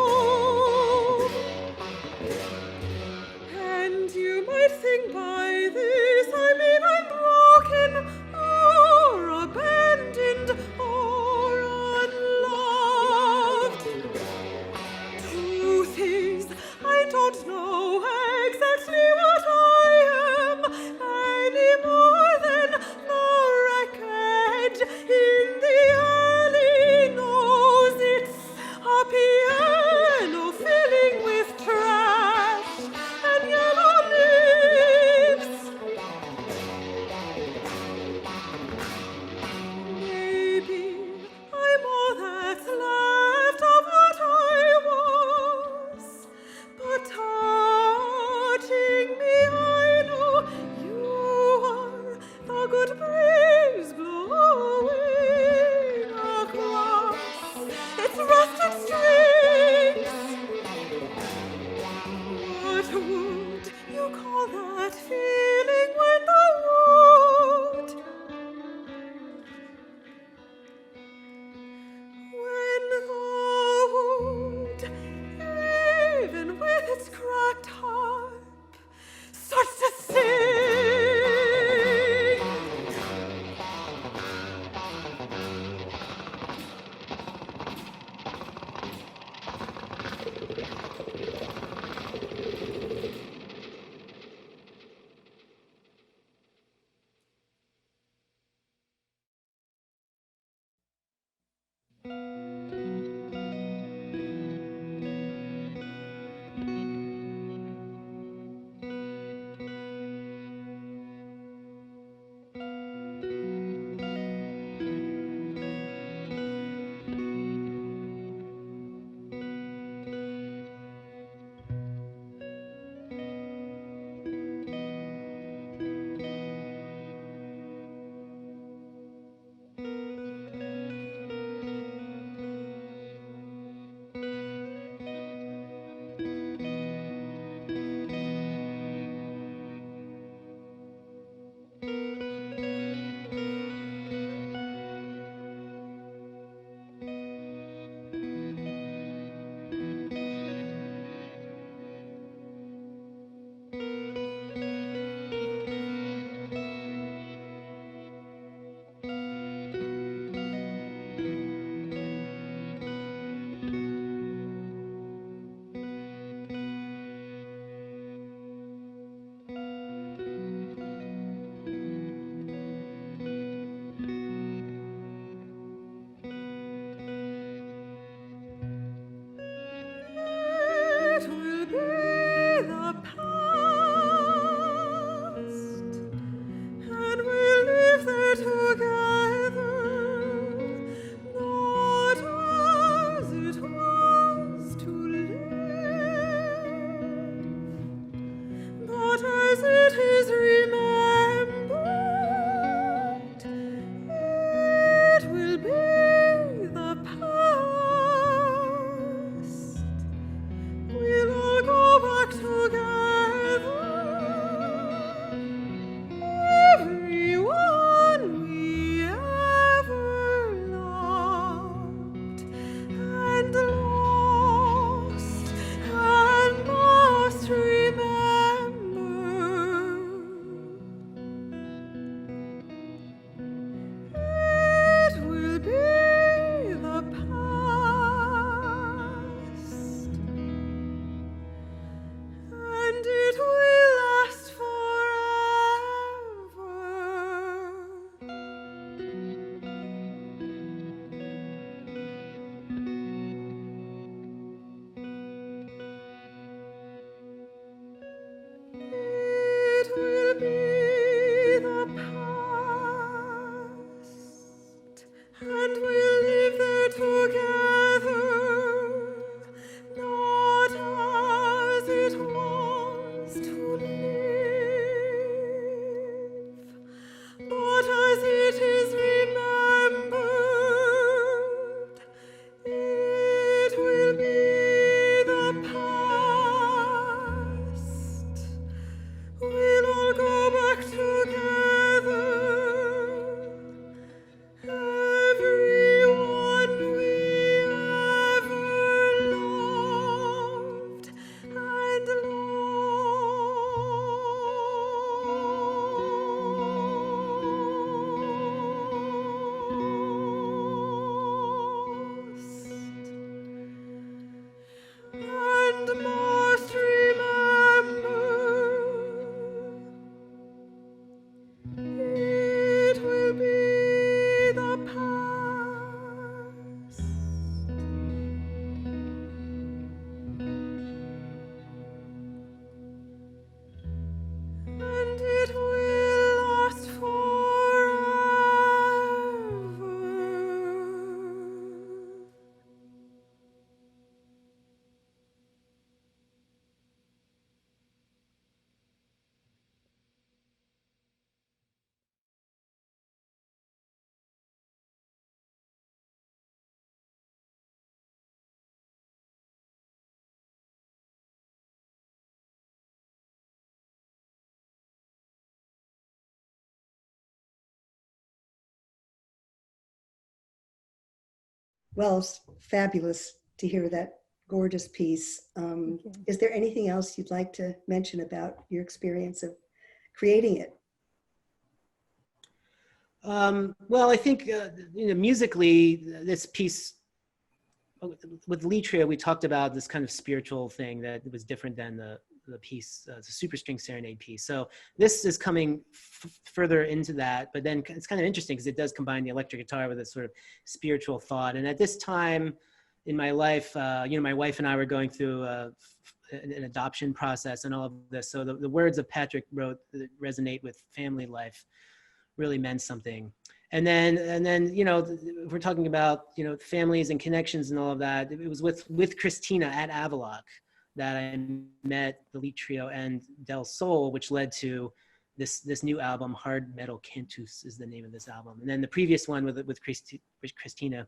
Well, it's fabulous to hear that gorgeous piece. Is there anything else you'd like to mention about your experience of creating it? Well, I think musically, this piece with Lee Trio, we talked about this kind of spiritual thing that was different than the piece, the Superstring Serenade piece. So this is coming further into that, but then it's kind of interesting because it does combine the electric guitar with a sort of spiritual thought. And at this time in my life, my wife and I were going through an adoption process and all of this. So the words that Patrick wrote that resonate with family life really meant something. And then, if we're talking about, families and connections and all of that, it was with Kristina at Avaloch that I met the Lee Trio and Del Sol, which led to this new album, Hard Metal Cantus is the name of this album. And then the previous one with Kristina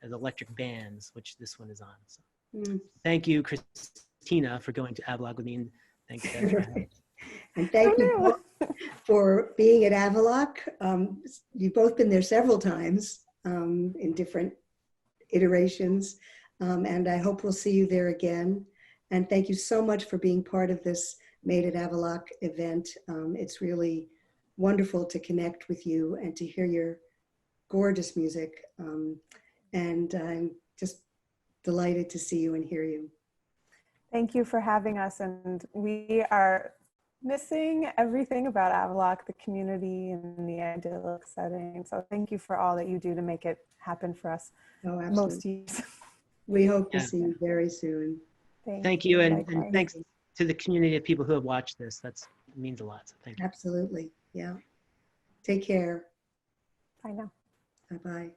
as Electric Bands, which this one is on. So thank you, Kristina, for going to Avaloch with me. And thank you. Right. And thank you both for being at Avaloch. You've both been there several times in different iterations. And I hope we'll see you there again. And thank you so much for being part of this Made at Avaloch event. It's really wonderful to connect with you and to hear your gorgeous music. And I'm just delighted to see you and hear you. Thank you for having us. And we are missing everything about Avaloch, the community and the idyllic setting. So thank you for all that you do to make it happen for us. Oh, absolutely. Most years. We hope to see you very soon. Thank you, and thanks to the community of people who have watched this. It means a lot, so thank you. Absolutely, yeah. Take care. Bye now. Bye-bye.